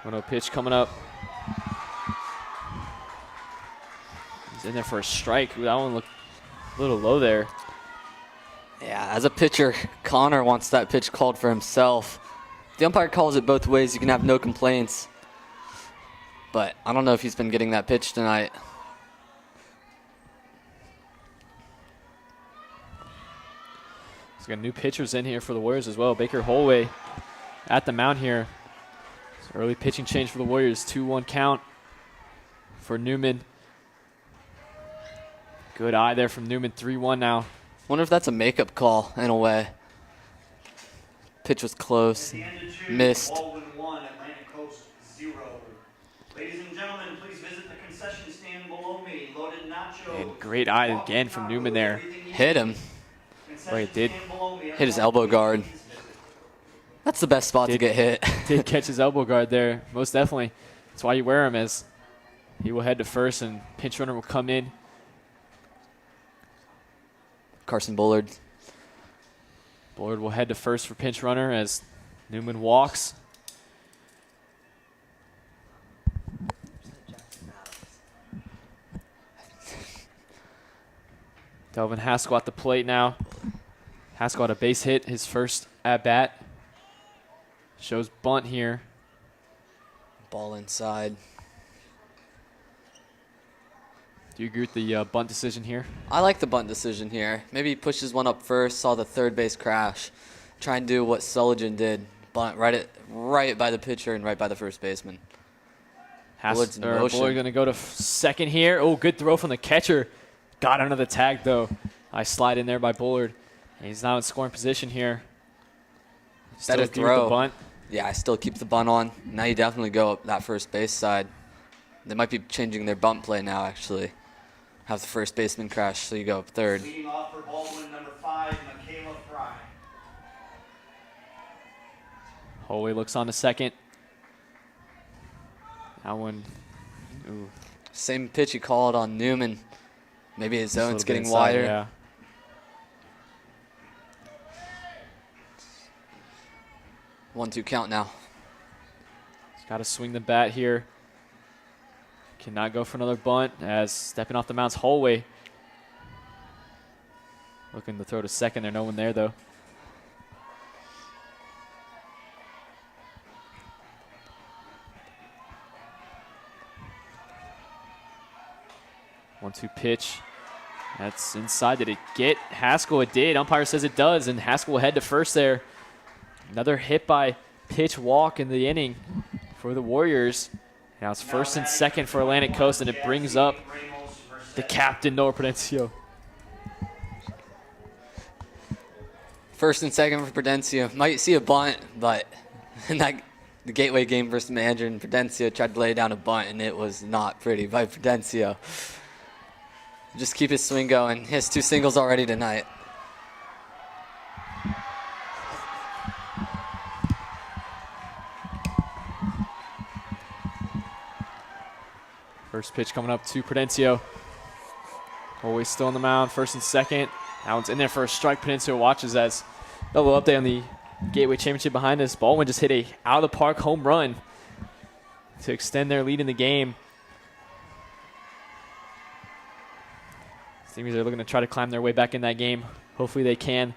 One-0 pitch coming up. He's in there for a strike. That one looked a little low there.
Yeah, as a pitcher, Connor wants that pitch called for himself. The umpire calls it both ways. You can have no complaints. But I don't know if he's been getting that pitch tonight.
He's got new pitchers in here for the Warriors as well. Baker Holway at the mound here. So early pitching change for the Warriors. 2-1 count for Newman. Good eye there from Newman. 3-1 now.
Wonder if that's a makeup call in a way. Pitch was close.
At the end of two,
Missed.
Baldwin 1, Atlantic Coast 0. Ladies and gentlemen, please visit the concession stand below me. Loaded nachos.
And great eye again from Newman there.
Hit him.
Boy, it did.
Hit his elbow guard. That's the best spot to get hit.
Did catch his elbow guard there, most definitely. That's why you wear him, as he will head to first and pinch runner will come in.
Carson Bullard.
Bullard will head to first for pinch runner as Newman walks. Delvin Haskell at the plate now. Haskell had a base hit, his first at bat. Shows bunt here.
Ball inside.
Do you agree with the bunt decision here?
I like the bunt decision here. Maybe he pushes one up first, saw the third base crash. Try and do what Sullivan did. Bunt right by the pitcher and right by the first baseman. Bullard's in motion.
Bullard going to go to second here. Oh, good throw from the catcher. Got under the tag, though. Nice slide in there by Bullard. He's now in scoring position here.
Better
agree with
throw.
the bunt.
Yeah, I still keep the bunt on. Now you definitely go up that first base side. They might be changing their bunt play now, actually. Have the first baseman crash, so you go up third.
Leading off for Baldwin, number 5, Michaela Fry.
Holloway looks on to second. That one, ooh,
Same pitch he called on Newman. Maybe his
just a
zone's
little bit
getting
inside,
wider.
Yeah.
1-2 count now.
He's got to swing the bat here. Cannot go for another bunt as stepping off the mound's Holloway. Looking to throw to second. There's no one there, though. One-two pitch. That's inside. Did it get Haskell? It did. Umpire says it does, and Haskell will head to first there. Another hit by pitch walk in the inning for the Warriors. Now it's first and second for Atlantic Coast, and it brings up the captain, Noah Prudencio.
First and second for Prudencio. Might see a bunt, but in the Gateway game versus Manager, and Prudencio tried to lay down a bunt, and it was not pretty by Prudencio. Just keep his swing going. He has 2 singles already tonight.
First pitch coming up to Prudencio. Always still on the mound, first and second. That one's in there for a strike. Prudencio watches as double update on the Gateway Championship behind us. Baldwin just hit a out-of-the-park home run to extend their lead in the game. Stingrays are looking to try to climb their way back in that game. Hopefully they can.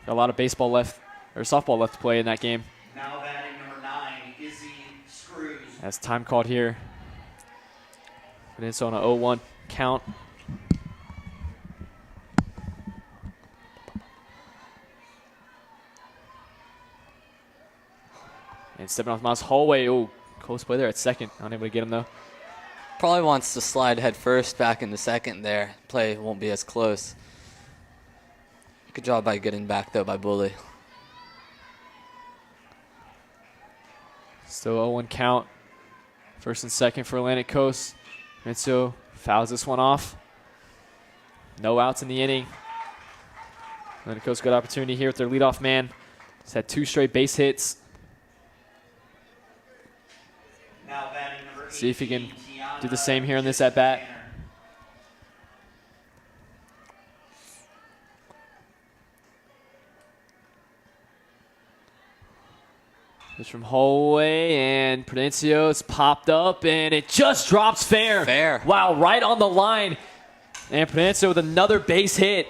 Got a lot of baseball left, or softball left to play in that game.
Now batting number 9, Izzy Screws.
As time called here. Prudencio on a 0-1 count. And stepping off the mouse, Holloway. Oh, close play there at second. Unable to get him though.
Probably wants to slide head first back into second there. Play won't be as close. Good job by getting back, though, by Bully.
Still 0-1 count. First and second for Atlantic Coast. Prudencio fouls this one off. No outs in the inning. Atlantic Coast good opportunity here with their leadoff man. He's had 2 straight base hits.
Now batting number 18,
See if he can
Tiana
do the same here in this at-bat.
Tanner.
Pitch from Holloway, and Prudencio is popped up, and it just drops fair.
Fair.
Wow, right on the line. And Prudencio with another base hit.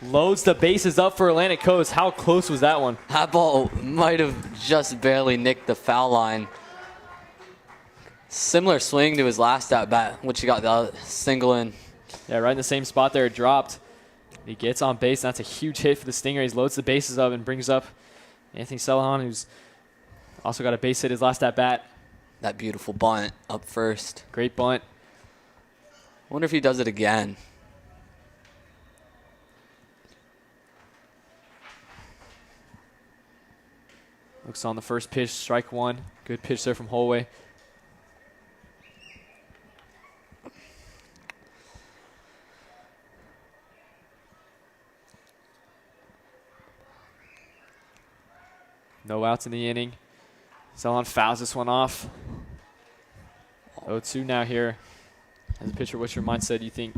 Loads the bases up for Atlantic Coast. How close was that one?
That ball might have just barely nicked the foul line. Similar swing to his last at-bat, which he got the single in.
Yeah, right in the same spot there, it dropped. He gets on base, and that's a huge hit for the Stingrays. Loads the bases up and brings up Anthony Celohan, who's also got a base hit his last at-bat.
That beautiful bunt up first.
Great bunt.
Wonder if he does it again.
Looks on the first pitch, strike one. Good pitch there from Holloway. No outs in the inning. Celohan fouls this one off. 0-2 now here. As a pitcher, what's your mindset? Do you think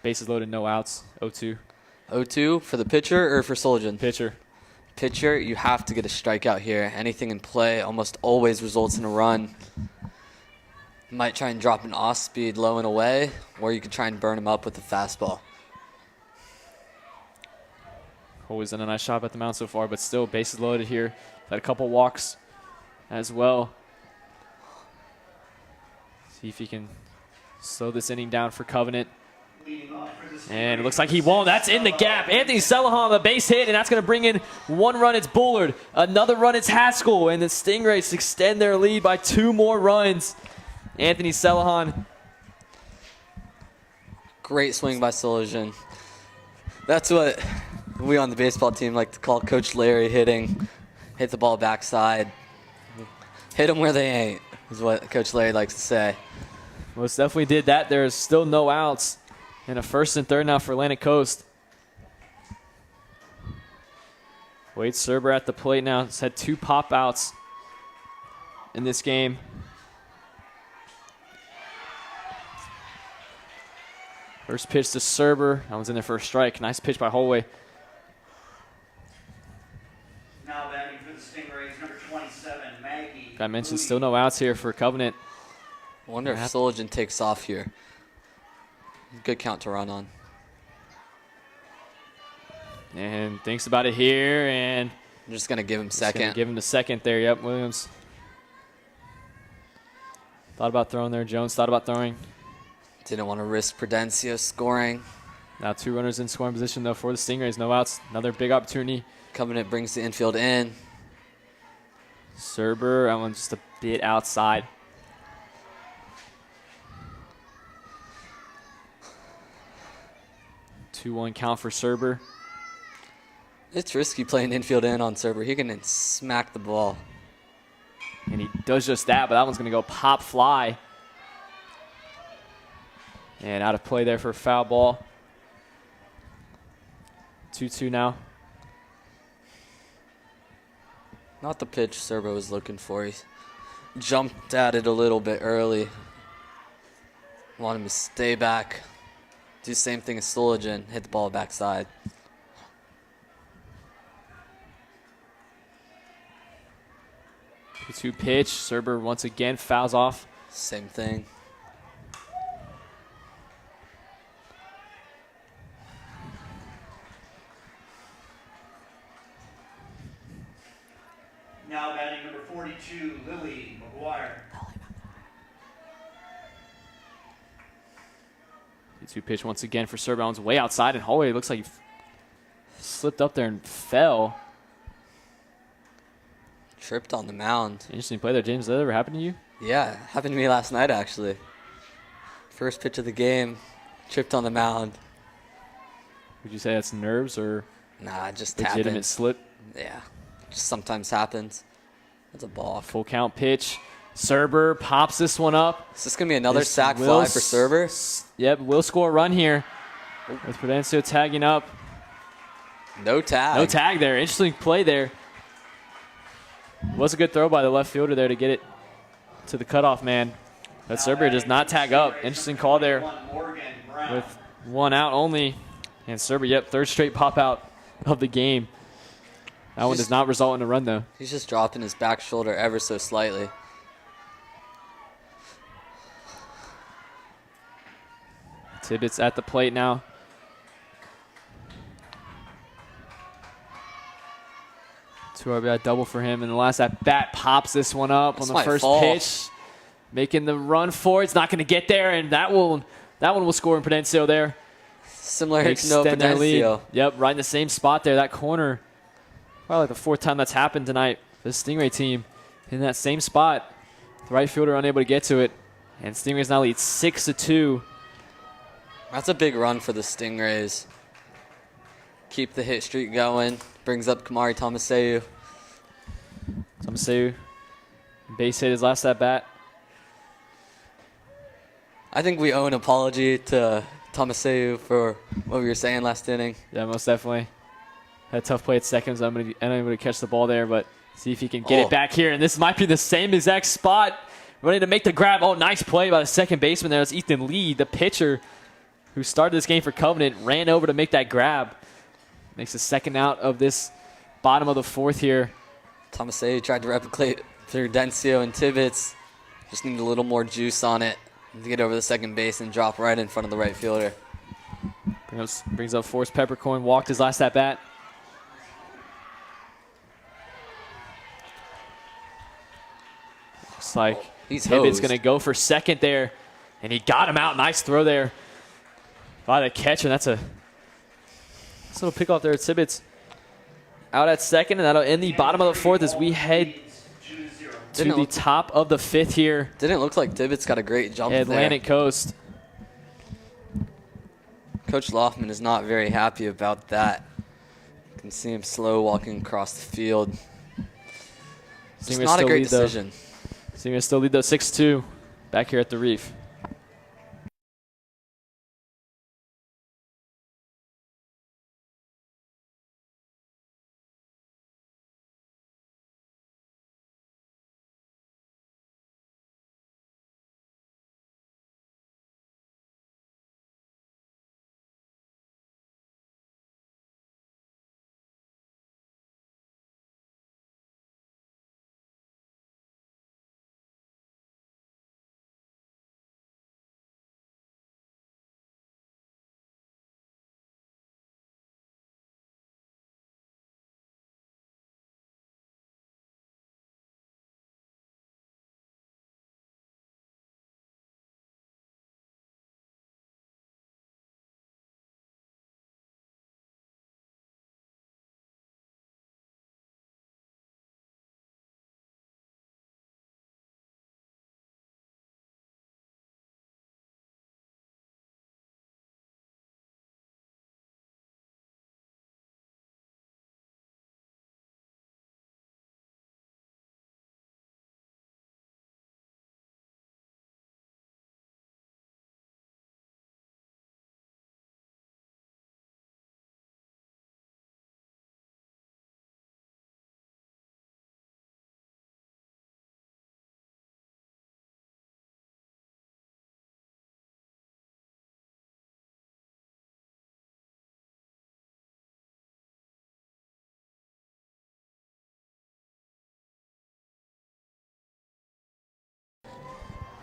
bases loaded, no outs, 0-2?
0-2 for the pitcher or for Soljan?
Pitcher.
Pitcher, you have to get a strikeout here. Anything in play almost always results in a run. Might try and drop an off speed low and away, or you could try and burn him up with a fastball.
Always done a nice job at the mound so far, but still bases loaded here. Had a couple walks as well. See if he can slow this inning down for Covenant. And it looks like he won't. That's in the gap. Anthony Celohan on the base hit, and that's going to bring in 1 run. It's Bullard. Another run, it's Haskell. And the Stingrays extend their lead by 2 more runs. Anthony Celohan.
Great swing by Soljan. That's what we on the baseball team like to call Coach Larry hitting. Hit the ball backside. Hit them where they ain't, is what Coach Larry likes to say.
Most definitely did that. There's still no outs. And a 1st and 3rd now for Atlantic Coast. Wade Serber at the plate now. He's had 2 pop outs in this game. First pitch to Serber. That one's in there for a strike. Nice pitch by Holway.
Now batting for the Stingrays, number 27, Maggie.
I mentioned
Moody.
still no outs here for Covenant.
I wonder if Soligen takes off here. Good count to run on.
And thinks about it here, and
I'm just going to give him
just gonna
second.
give him the second there. Yep, Williams thought about throwing there. Jones thought about throwing.
Didn't want to risk Prudencio scoring.
Now 2 runners in scoring position, though, for the Stingrays. No outs. Another big opportunity.
Covenant brings the infield in.
Serber, that one's just a bit outside. Two-one count for Serber.
It's risky playing infield in on Serber. He can then smack the ball.
And he does just that, but that one's going to go pop fly. And out of play there for a foul ball. 2-2 now.
Not the pitch Serber was looking for. He jumped at it a little bit early. Want him to stay back. Do the same thing as Soligen. Hit the ball backside.
Two pitch. Serber once again fouls off.
Same thing.
Now batting number 42, Lily McGuire.
Two pitch once again for Serber. That one's way outside, and Holloway looks like he slipped up there and fell.
Tripped on the mound.
Interesting play there, James. Did that ever happen to you?
Yeah, happened to me last night, actually. First pitch of the game, tripped on the mound.
Would you say that's nerves or
Nah, it just
legitimate
happens.
slip?
Yeah, just sometimes happens. That's a ball.
Full count pitch. Serber pops this one up.
Is this going to be another
This
sac
will
fly for Serber?
Yep, will score a run here. With Prudencio tagging up.
No tag.
No tag there. Interesting play there. Was a good throw by the left fielder there to get it to the cutoff man. But Serber does not tag up. Interesting call there
Morgan Brown.
with 1 out only. And Serber, yep, 3rd straight pop out of the game. That one does not result in a run, though.
He's just dropping his back shoulder ever so slightly.
Tibbetts at the plate now. Two RBI double for him. And the last at bat pops this one up
This
on the
might
first
fall.
pitch. Making the run for it. It's not going to get there, and that one will score in Prudencio there.
Similar hit to Noah
Extend their lead.
Prudencio.
Yep, right in the same spot there, that corner. Probably like the 4th time that's happened tonight for the Stingray team. In that same spot. The right fielder unable to get to it. And Stingrays now lead 6-2.
That's a big run for the Stingrays. Keep the hit streak going. Brings up Kamari Tomaseu.
Tomaseu, base hit his last at bat.
I think we owe an apology to Tomaseu for what we were saying last inning.
Yeah, most definitely. Had a tough play at seconds. I'm unable to catch the ball there, but see if he can get it back here. And this might be the same exact spot. Running to make the grab. Oh, nice play by the second baseman there. That's Ethan Lee, the pitcher who started this game for Covenant, ran over to make that grab. Makes the second out of this bottom of the 4th here.
Tomaseu tried to replicate through Dencio and Tibbetts. Just needed a little more juice on it to get over the second base and drop right in front of the right fielder.
Brings up Forrest Peppercorn. Walked his last at bat. Looks like
He's
Tibbetts
hosed.
going to go for second there. And he got him out. Nice throw there by the catcher. That's a nice little pick off there at Tibbetts. Out at second, and that'll end the bottom of the 4th as we head to
Didn't
the
look-
top of the 5th here
Didn't look like Tibbetts got a great jump
at Atlantic Coast.
there. Coach Loftman is not very happy about that. can see him slow walking across the field. Just
Stingrays
not a
still
great
lead, though.
decision.
Stingrays still lead though 6-2 back here at the Reef.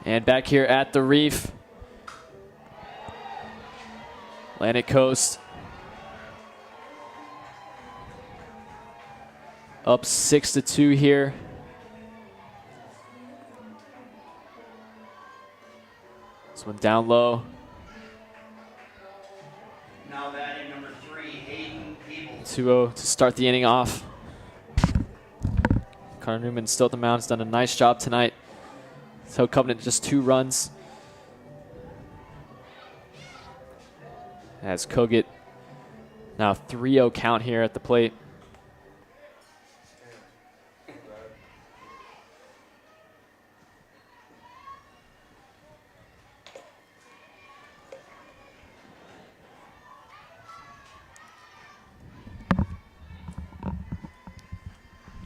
And back here at the Reef, Atlantic Coast up 6-2 here. This one down low.
Now batting number 3, Hayden Peebles.
2-0 to start the inning off. Connor Newman still at the mound. Has done a nice job tonight. So Covenant just 2 runs. As Kogut now 3-0 count here at the plate.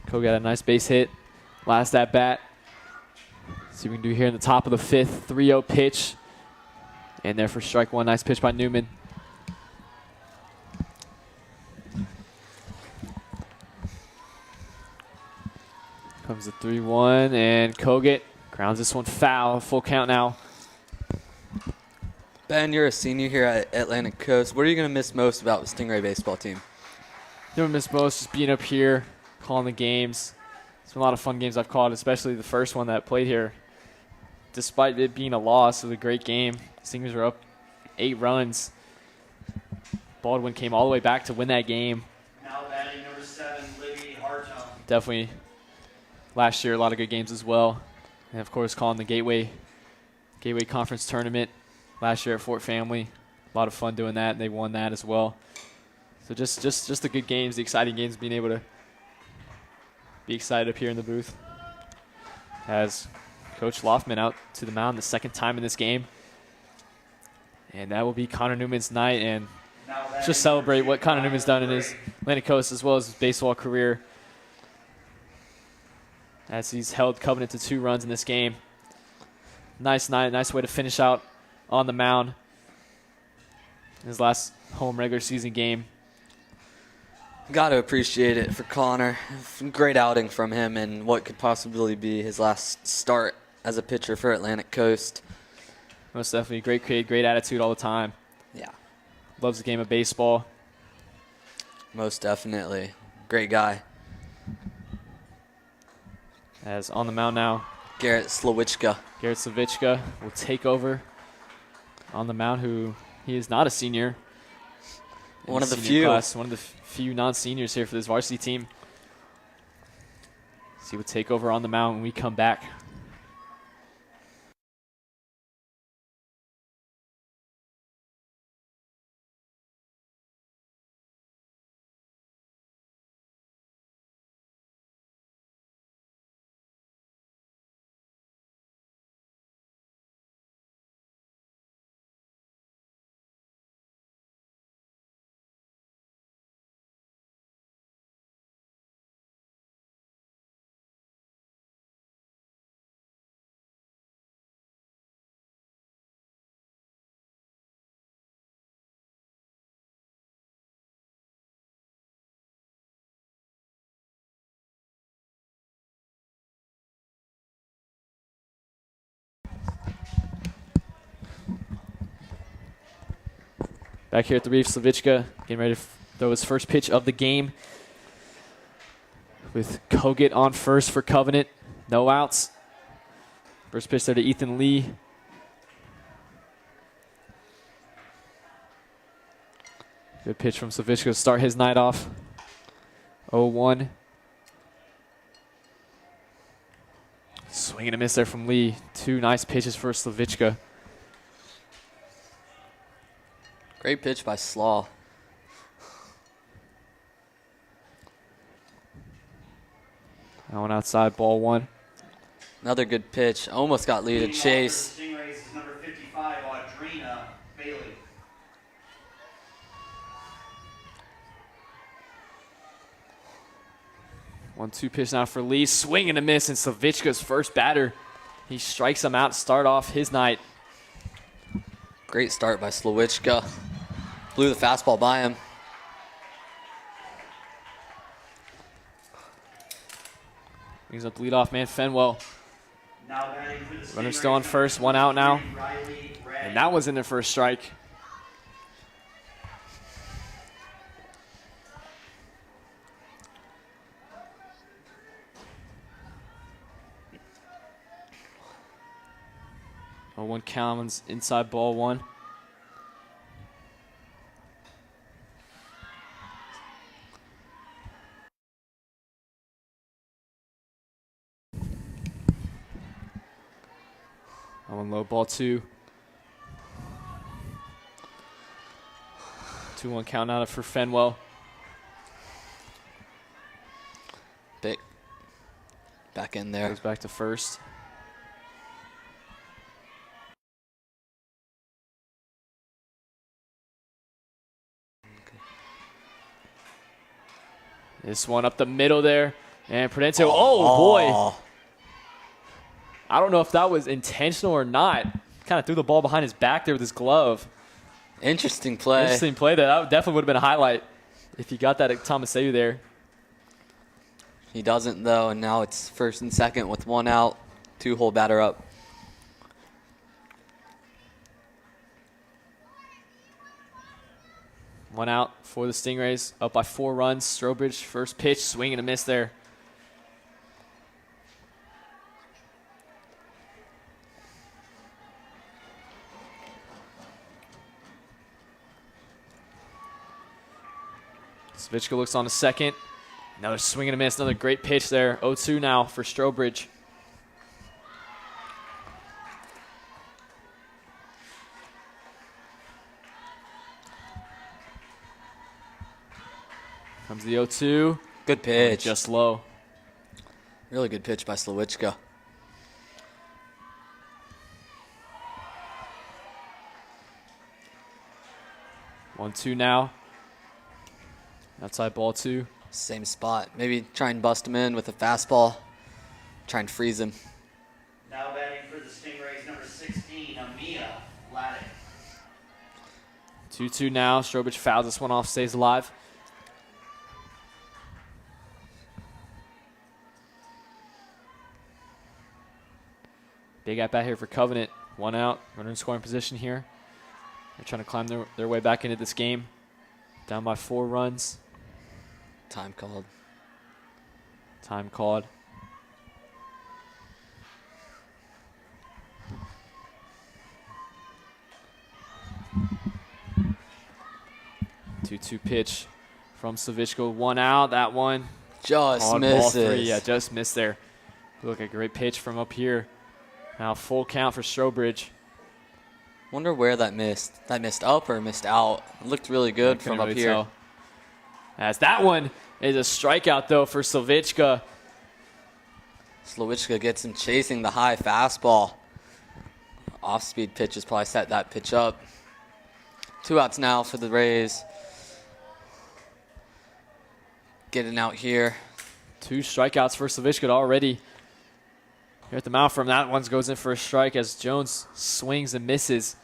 Kogut got a nice base hit last at bat. See what we can do here in the top of the 5th. 3-0 pitch. And there for strike one. Nice pitch by Newman. Comes the 3-1, and Kogut grounds this one foul. Full count now.
Ben, you're a senior here at Atlantic Coast. What are you going to miss most about the Stingray baseball team?
Never miss most just being up here, calling the games. It's been a lot of fun games I've called, especially the first one that I played here. Despite it being a loss, it was a great game. Stingers were up 8 runs. Baldwin came all the way back to win that game.
Now batting number 7, Libby Hartung.
Definitely last year, a lot of good games as well. And of course, calling the Gateway Conference Tournament last year at Fort Family. A lot of fun doing that, and they won that as well. So just the good games, the exciting games, being able to be excited up here in the booth. As Coach Loftman out to the mound the second time in this game. And that will be Connor Newman's night, and just celebrate what Connor Newman's done in his Atlantic Coast as well as his baseball career, as he's held Covenant to 2 runs in this game. Nice night, nice way to finish out on the mound. His last home regular season game.
Got to appreciate it for Connor. Great outing from him and what could possibly be his last start as a pitcher for Atlantic Coast.
Most definitely. Great kid, great attitude all the time.
Yeah.
Loves the game of baseball.
Most definitely. Great guy.
As on the mound now,
Garrett Slowiczka.
Garrett Slavichka will take over on the mound, who he is not a senior. In
One of the
senior
few.
class, one of the few non-seniors here for this varsity team. So he will take over on the mound when we come back. Back here at the Reef, Slavichka getting ready to throw his first pitch of the game. With Kogut on first for Covenant. No outs. First pitch there to Ethan Lee. Good pitch from Slavichka to start his night off. 0-1. Swing and a miss there from Lee. Two nice pitches for Slavichka.
Great pitch by Slaw.
That one outside, ball one.
Another good pitch. Almost got Lee to chase.
Leading off for the Stingrays is number 55, Audrina Bailey.
1-2 pitch now for Lee. Swing and a miss, and Slavichka's first batter. He strikes him out to start off his night.
Great start by Slawichka. Blew the fastball by him.
Brings up leadoff man Fenwell.
Now batting for the
Runner
Stingrays,
still on
number
first, one out now.
23, Riley Ray.
And that was in the first strike. Oh, 1 count, inside ball one. One low, ball two. 2-1 count out for Fenwell.
Big. Back in there.
Goes back to first. This one up the middle there. And Prudencio, oh boy. I don't know if that was intentional or not. Kind of threw the ball behind his back there with his glove.
Interesting play.
Interesting play there. That definitely would have been a highlight if he got that at Tomaseu there.
He doesn't, though, and now it's first and second with 1 out, 2-hole batter up.
One out for the Stingrays, up by 4 runs. Strobridge, first pitch, swing and a miss there. Slavichka looks on a second. Another swing and a miss, another great pitch there. 0-2 now for Strobridge. Comes the 0-2.
Good pitch.
Just low.
Really good pitch by Slawichka.
One, two now. Outside ball two.
Same spot. Maybe try and bust him in with a fastball. Try and freeze him.
Now batting for the Stingrays, number 16, Amia Laddick.
2-2 now. Strobridge fouls this one off, stays alive. Big at bat here for Covenant. 1 out. Runner in scoring position here. They're trying to climb their way back into this game. Down by 4 runs.
Time called.
Time called. Two-two pitch from Slavichka. 1 out. That one.
Just
Called
misses.
ball 3. Yeah, just missed there. Look, a great pitch from up here. Now full count for Strobridge.
Wonder where that missed. That missed up or missed out. It looked really good from up here.
As that one is a strikeout, though, for Slavichka.
Slawichka gets him chasing the high fastball. Off-speed pitches probably set that pitch up. 2 outs now for the Rays. Getting out here.
2 strikeouts for Slavichka already. Here at the mount from that one goes in for a strike as Jones swings and misses.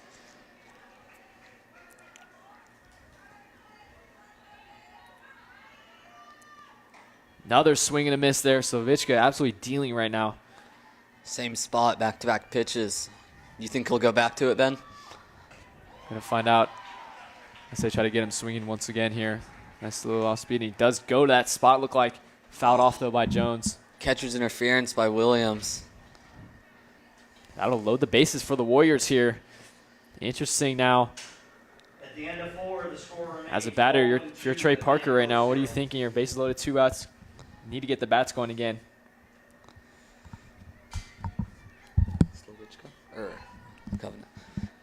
Another swing and a miss there. Slavichka absolutely dealing right now.
Same spot, back-to-back pitches. You think he'll go back to it, Ben?
Gonna find out As they try to get him swinging once again here. Nice little off speed. He does go to that spot. Look like fouled off, though, by Jones.
Catcher's interference by Williams.
That'll load the bases for the Warriors here. Interesting now.
At the end of 4, the score remains
As a batter,
12-2
if you're Trey
to the
Parker right now, what are you
Athletics.
thinking? Your bases loaded, 2 outs. Need to get the bats going again.
Or Covenant.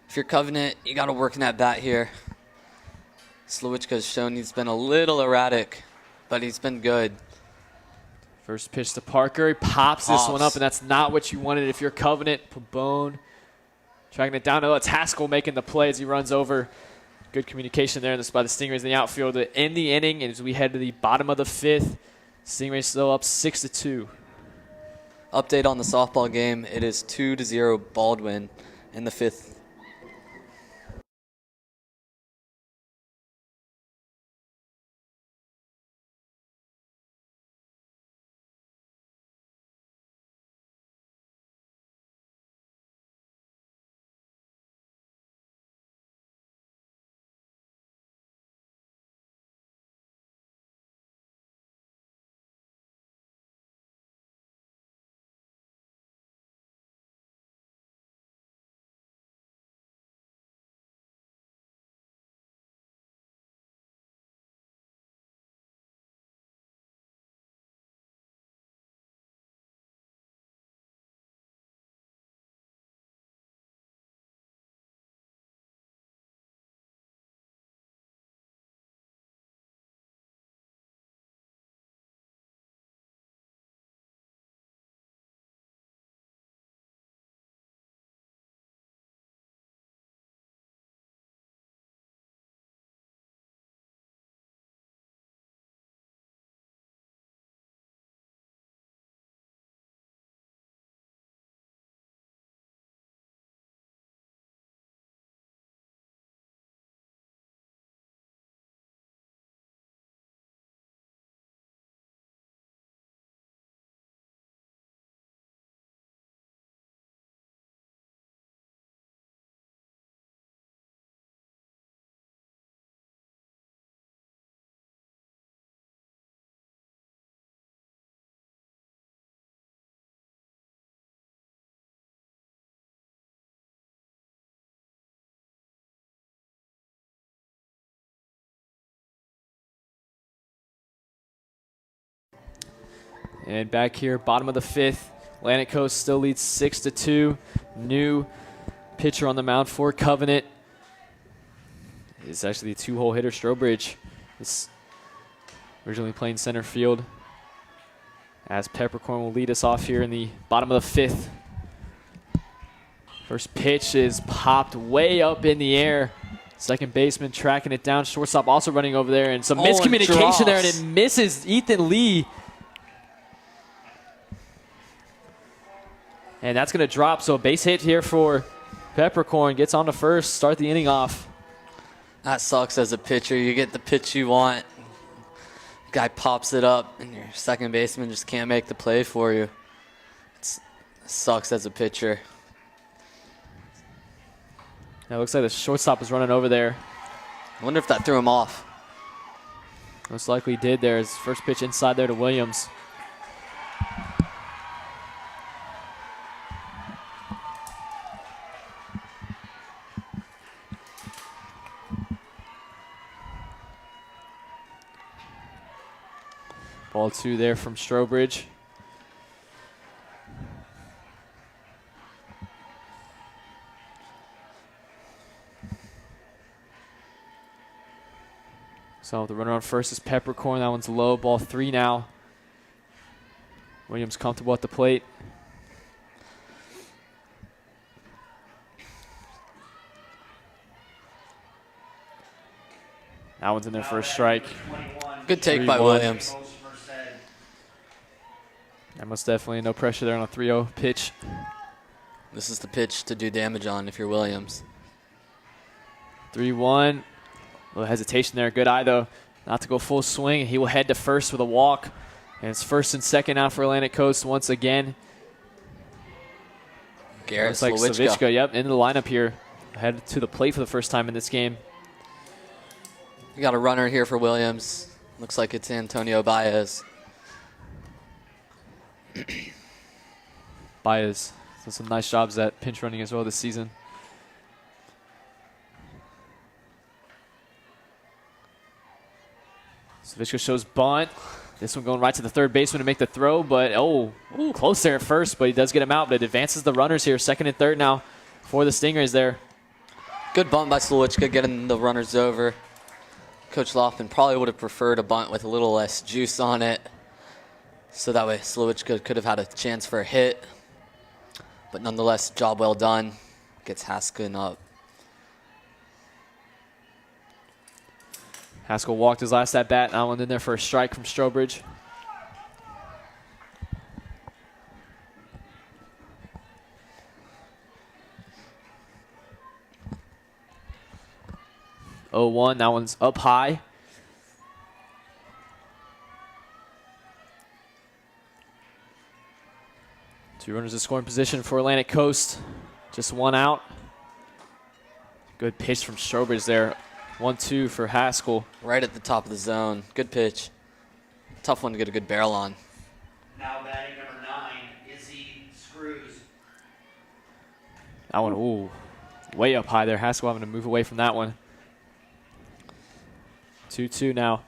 If you're Covenant, you got to work in that bat here. Slowichka's shown he's been a little erratic, but he's been good.
First pitch to Parker. He pops this one up, and that's not what you wanted if you're Covenant. Pabone tracking it down. Oh, it's Haskell making the play as he runs over. Good communication there by the Stingrays in the outfield to end the inning. And as we head to the bottom of the 5th, Stingrays still up 6-2.
Update on the softball game. It is 2-0 Baldwin in the 5th.
And back here, bottom of the 5th, Atlantic Coast still leads 6-2. New pitcher on the mound for Covenant. It's actually a 2-hole hitter, Strobridge. It's originally playing center field. As Peppercorn will lead us off here in the bottom of the 5th. First pitch is popped way up in the air. Second baseman tracking it down. Shortstop also running over there. And some miscommunication there, and it misses Ethan Lee. And that's going to drop. So a base hit here for Peppercorn. Gets on to first. Start the inning off.
That sucks as a pitcher. You get the pitch you want. Guy pops it up, and your second baseman just can't make the play for you. It sucks as a pitcher.
Now it looks like the shortstop is running over there.
I wonder if that threw him off.
Most likely did there. His first pitch inside there to Williams. Ball 2 there from Strobridge. So the runner on first is Peppercorn. That one's low. Ball 3 now. Williams comfortable at the plate. That one's in there for a strike.
Good take by
3-1.
Williams.
And most definitely no pressure there on a 3-0 pitch.
This is the pitch to do damage on if you're Williams.
3-1. A little hesitation there. Good eye, though. Not to go full swing. He will head to first with a walk. And it's first and second out for Atlantic Coast once again.
Garrett
Looks like
Slowichka.
Slowichka, yep, into the lineup here. Headed to the plate for the first time in this game.
We got a runner here for Williams. Looks like it's Antonio Baez.
Baez done some nice jobs at pinch running as well this season. Savitska shows bunt. This one going right to the third baseman to make the throw, but close there at first, but he does get him out, but it advances the runners here, second and third now for the Stingrays there.
Good bunt by Slowichka, getting the runners over. Coach Lofton probably would have preferred a bunt with a little less juice on it, so that way Slowichka could have had a chance for a hit. But nonetheless, job well done. Gets Haskin up.
Haskell walked his last at bat. That one in there for a strike from Strobridge. Oh, 1. That one's up high. Two runners in scoring position for Atlantic Coast. Just one out. Good pitch from Strobridge there. 1-2 for Haskell.
Right at the top of the zone. Good pitch. Tough one to get a good barrel on.
Now batting number 9, Izzy Screws.
That one, way up high there. Haskell having to move away from that one. 2-2 now.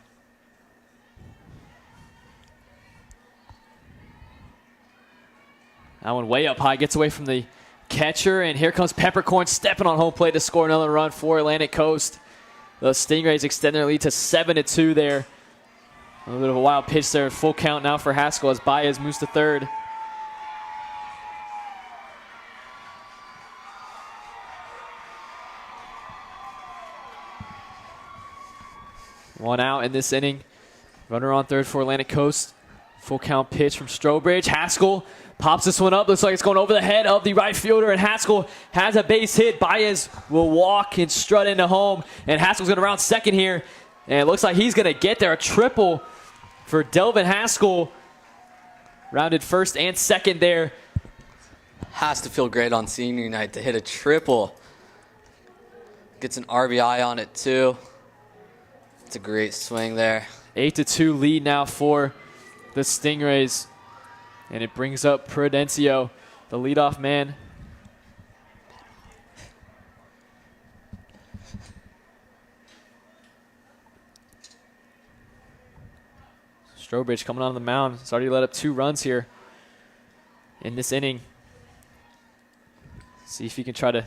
That one way up high, gets away from the catcher, and here comes Peppercorn stepping on home plate to score another run for Atlantic Coast. The Stingrays extend their lead to 7-2 there. A little bit of a wild pitch there. Full count now for Haskell as Baez moves to third. One out in this inning. Runner on third for Atlantic Coast. Full count pitch from Strobridge. Haskell pops this one up. Looks like it's going over the head of the right fielder, and Haskell has a base hit. Baez will walk and strut into home, and Haskell's going to round second here. And it looks like he's going to get there. A triple for Delvin Haskell. Rounded first and second there.
Has to feel great on senior night to hit a triple. Gets an RBI on it too. It's a great swing there.
8-2 lead now for the Stingrays. And it brings up Prudencio, the leadoff man. Strobridge coming on the mound. He's already let up 2 runs here in this inning. See if he can try to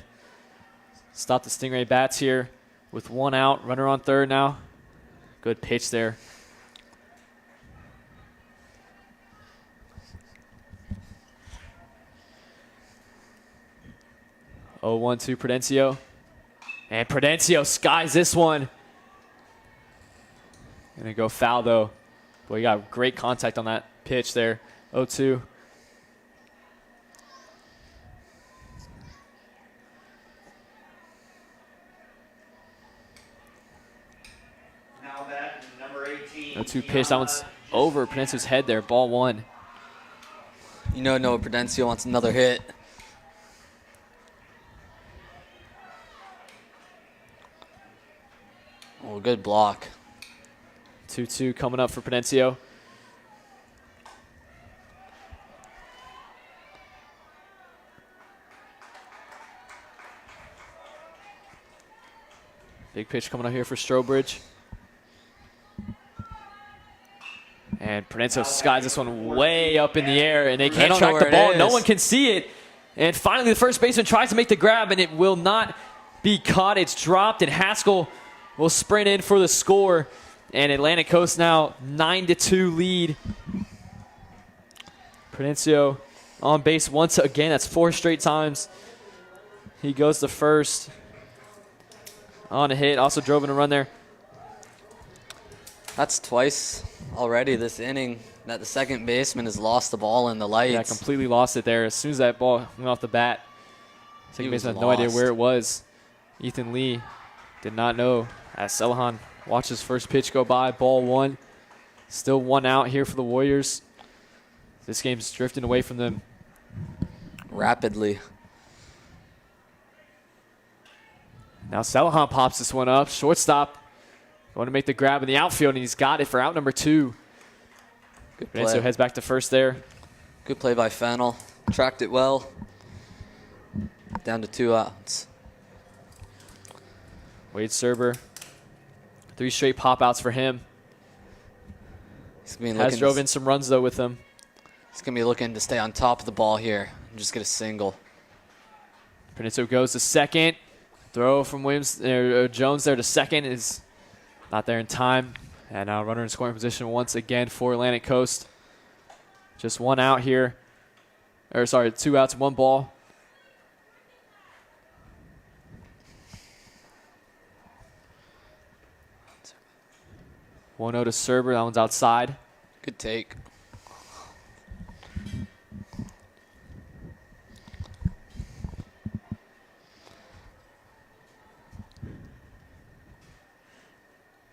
stop the Stingray bats here with 1 out. Runner on third now. Good pitch there. 0-1 Prudencio. And Prudencio skies this one. Gonna go foul though. Boy, you got great contact on that pitch there. 0-2.
Now batting number 18.
0-2 pitch. That one's over Prudencio's head there. Ball 1.
You know Noah Prudencio wants another hit. Oh, good block.
2-2 coming up for Prudencio. Big pitch coming up here for Strobridge. And Prudencio skies this one way up in the air, and they can't
don't know
track the
where it
ball. No
is.
one can see it. And finally, the first baseman tries to make the grab, and it will not be caught. It's dropped, and Haskell will sprint in for the score. And Atlantic Coast now 9-2 lead. Prudencio on base once again. That's 4 straight times. He goes to first on a hit. Also drove in a run there.
That's twice already this inning that the second baseman has lost the ball in the lights.
Yeah, completely lost it there. As soon as that ball went off the bat, second
He was
baseman had no idea
lost.
where it was. Ethan Lee did not know as Celahan watched his first pitch go by. Ball 1. Still 1 out here for the Warriors. This game's drifting away from them.
Rapidly.
Now Celahan pops this one up. Shortstop Going to make the grab in the outfield, and he's got it for out number 2.
Good
Renzo
play.
heads back to first there.
Good play by Fennel. Tracked it well. Down to 2 outs.
Wade Serber, 3 straight pop outs for him.
He's gonna be
Has
looking
drove
to,
in some runs though with them.
he's gonna be looking to stay on top of the ball here and just get a single.
Peninsula goes to second. Throw from Jones there to second is not there in time. And now runner in scoring position once again for Atlantic Coast. Just 1 out here. 2 outs, 1 ball. 1-0 to Serber. That one's outside.
Good take.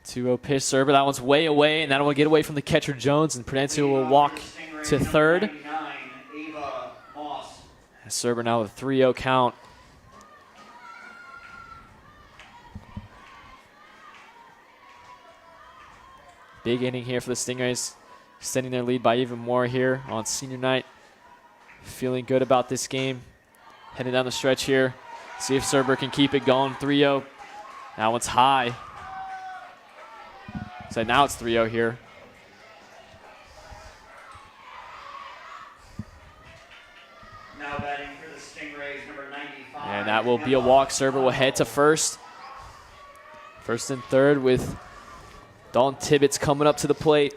Pitch Serber. That one's way away, and that will get away from the catcher Jones, and Peninsula will walk to third.
Ava Moss.
Serber now with a 3-0 count. Big inning here for the Stingrays, extending their lead by even more here on senior night. Feeling good about this game. Heading down the stretch here. See if Serber can keep it going. 3-0. That one's high. So now it's 3-0 here.
Now batting for the Stingrays, number 95.
And that will be a walk. Serber will head to first. First and third with Dalton Tibbetts coming up to the plate.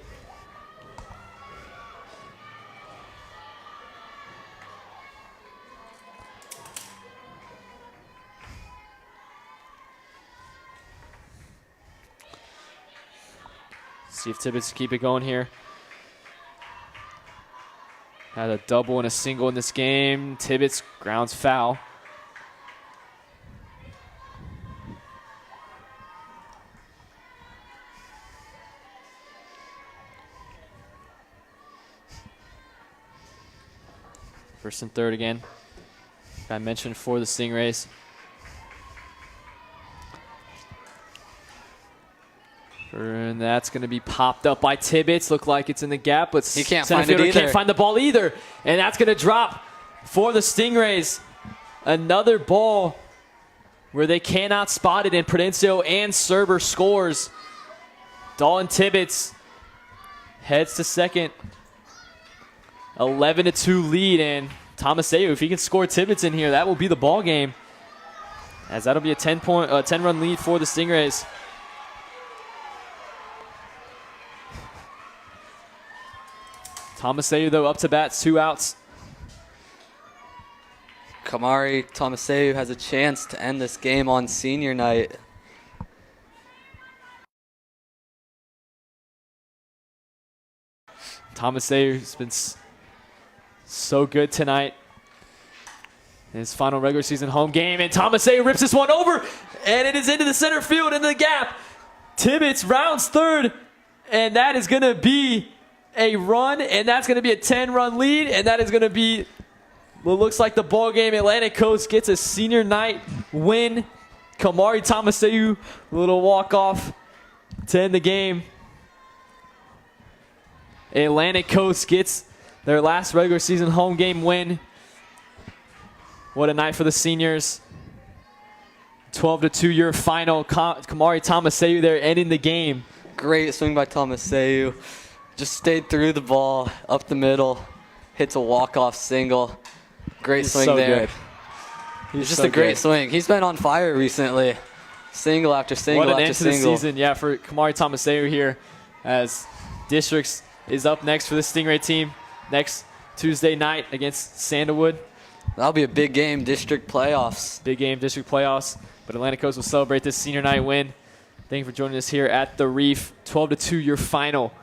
See if Tibbetts can keep it going here. Had a double and a single in this game. Tibbetts grounds foul. First and third again. I mentioned for the Stingrays. And that's going to be popped up by Tibbetts. Look like it's in the gap, but
He can't
center
find it
fielder
either.
can't find the ball either. And that's going to drop for the Stingrays. Another ball where they cannot spot it, and Prudencio and Serber scores. Dalton Tibbetts heads to second. 11-2 lead, and Tomaseu, if he can score Tibbetts in here, that will be the ball game, as that'll be a 10-run lead for the Stingrays. Tomaseu, though, up to bat, 2 outs.
Kamari Tomaseu has a chance to end this game on senior night.
Tomaseu has been so good tonight in his final regular season home game, and Tomaseu rips this one over, and it is into the center field, into the gap. Tibbetts rounds third, and that is going to be a run, and that's going to be a 10-run lead, and that is going to be what looks like the ball game. Atlantic Coast gets a senior night win. Kamari Tomaseu, a little walk-off to end the game. Atlantic Coast gets their last regular season home game win. What a night for the seniors. 12-2 your final. Kamari Tomaseu there ending the game.
Great swing by Tomaseu. Just stayed through the ball, up the middle, hits a walk-off single. Great
He's
swing
so
there.
good.
He's just
so
a great
good.
swing. He's been on fire recently. Single after single
What an
after
end to the
single.
season, yeah, for Kamari Tomaseu here, as Districts is up next for the Stingray team next Tuesday night against Sandalwood.
That'll be a big game, district playoffs.
Big game, district playoffs. But Atlantic Coast will celebrate this senior night win. Thank you for joining us here at the Reef. 12-2 your final.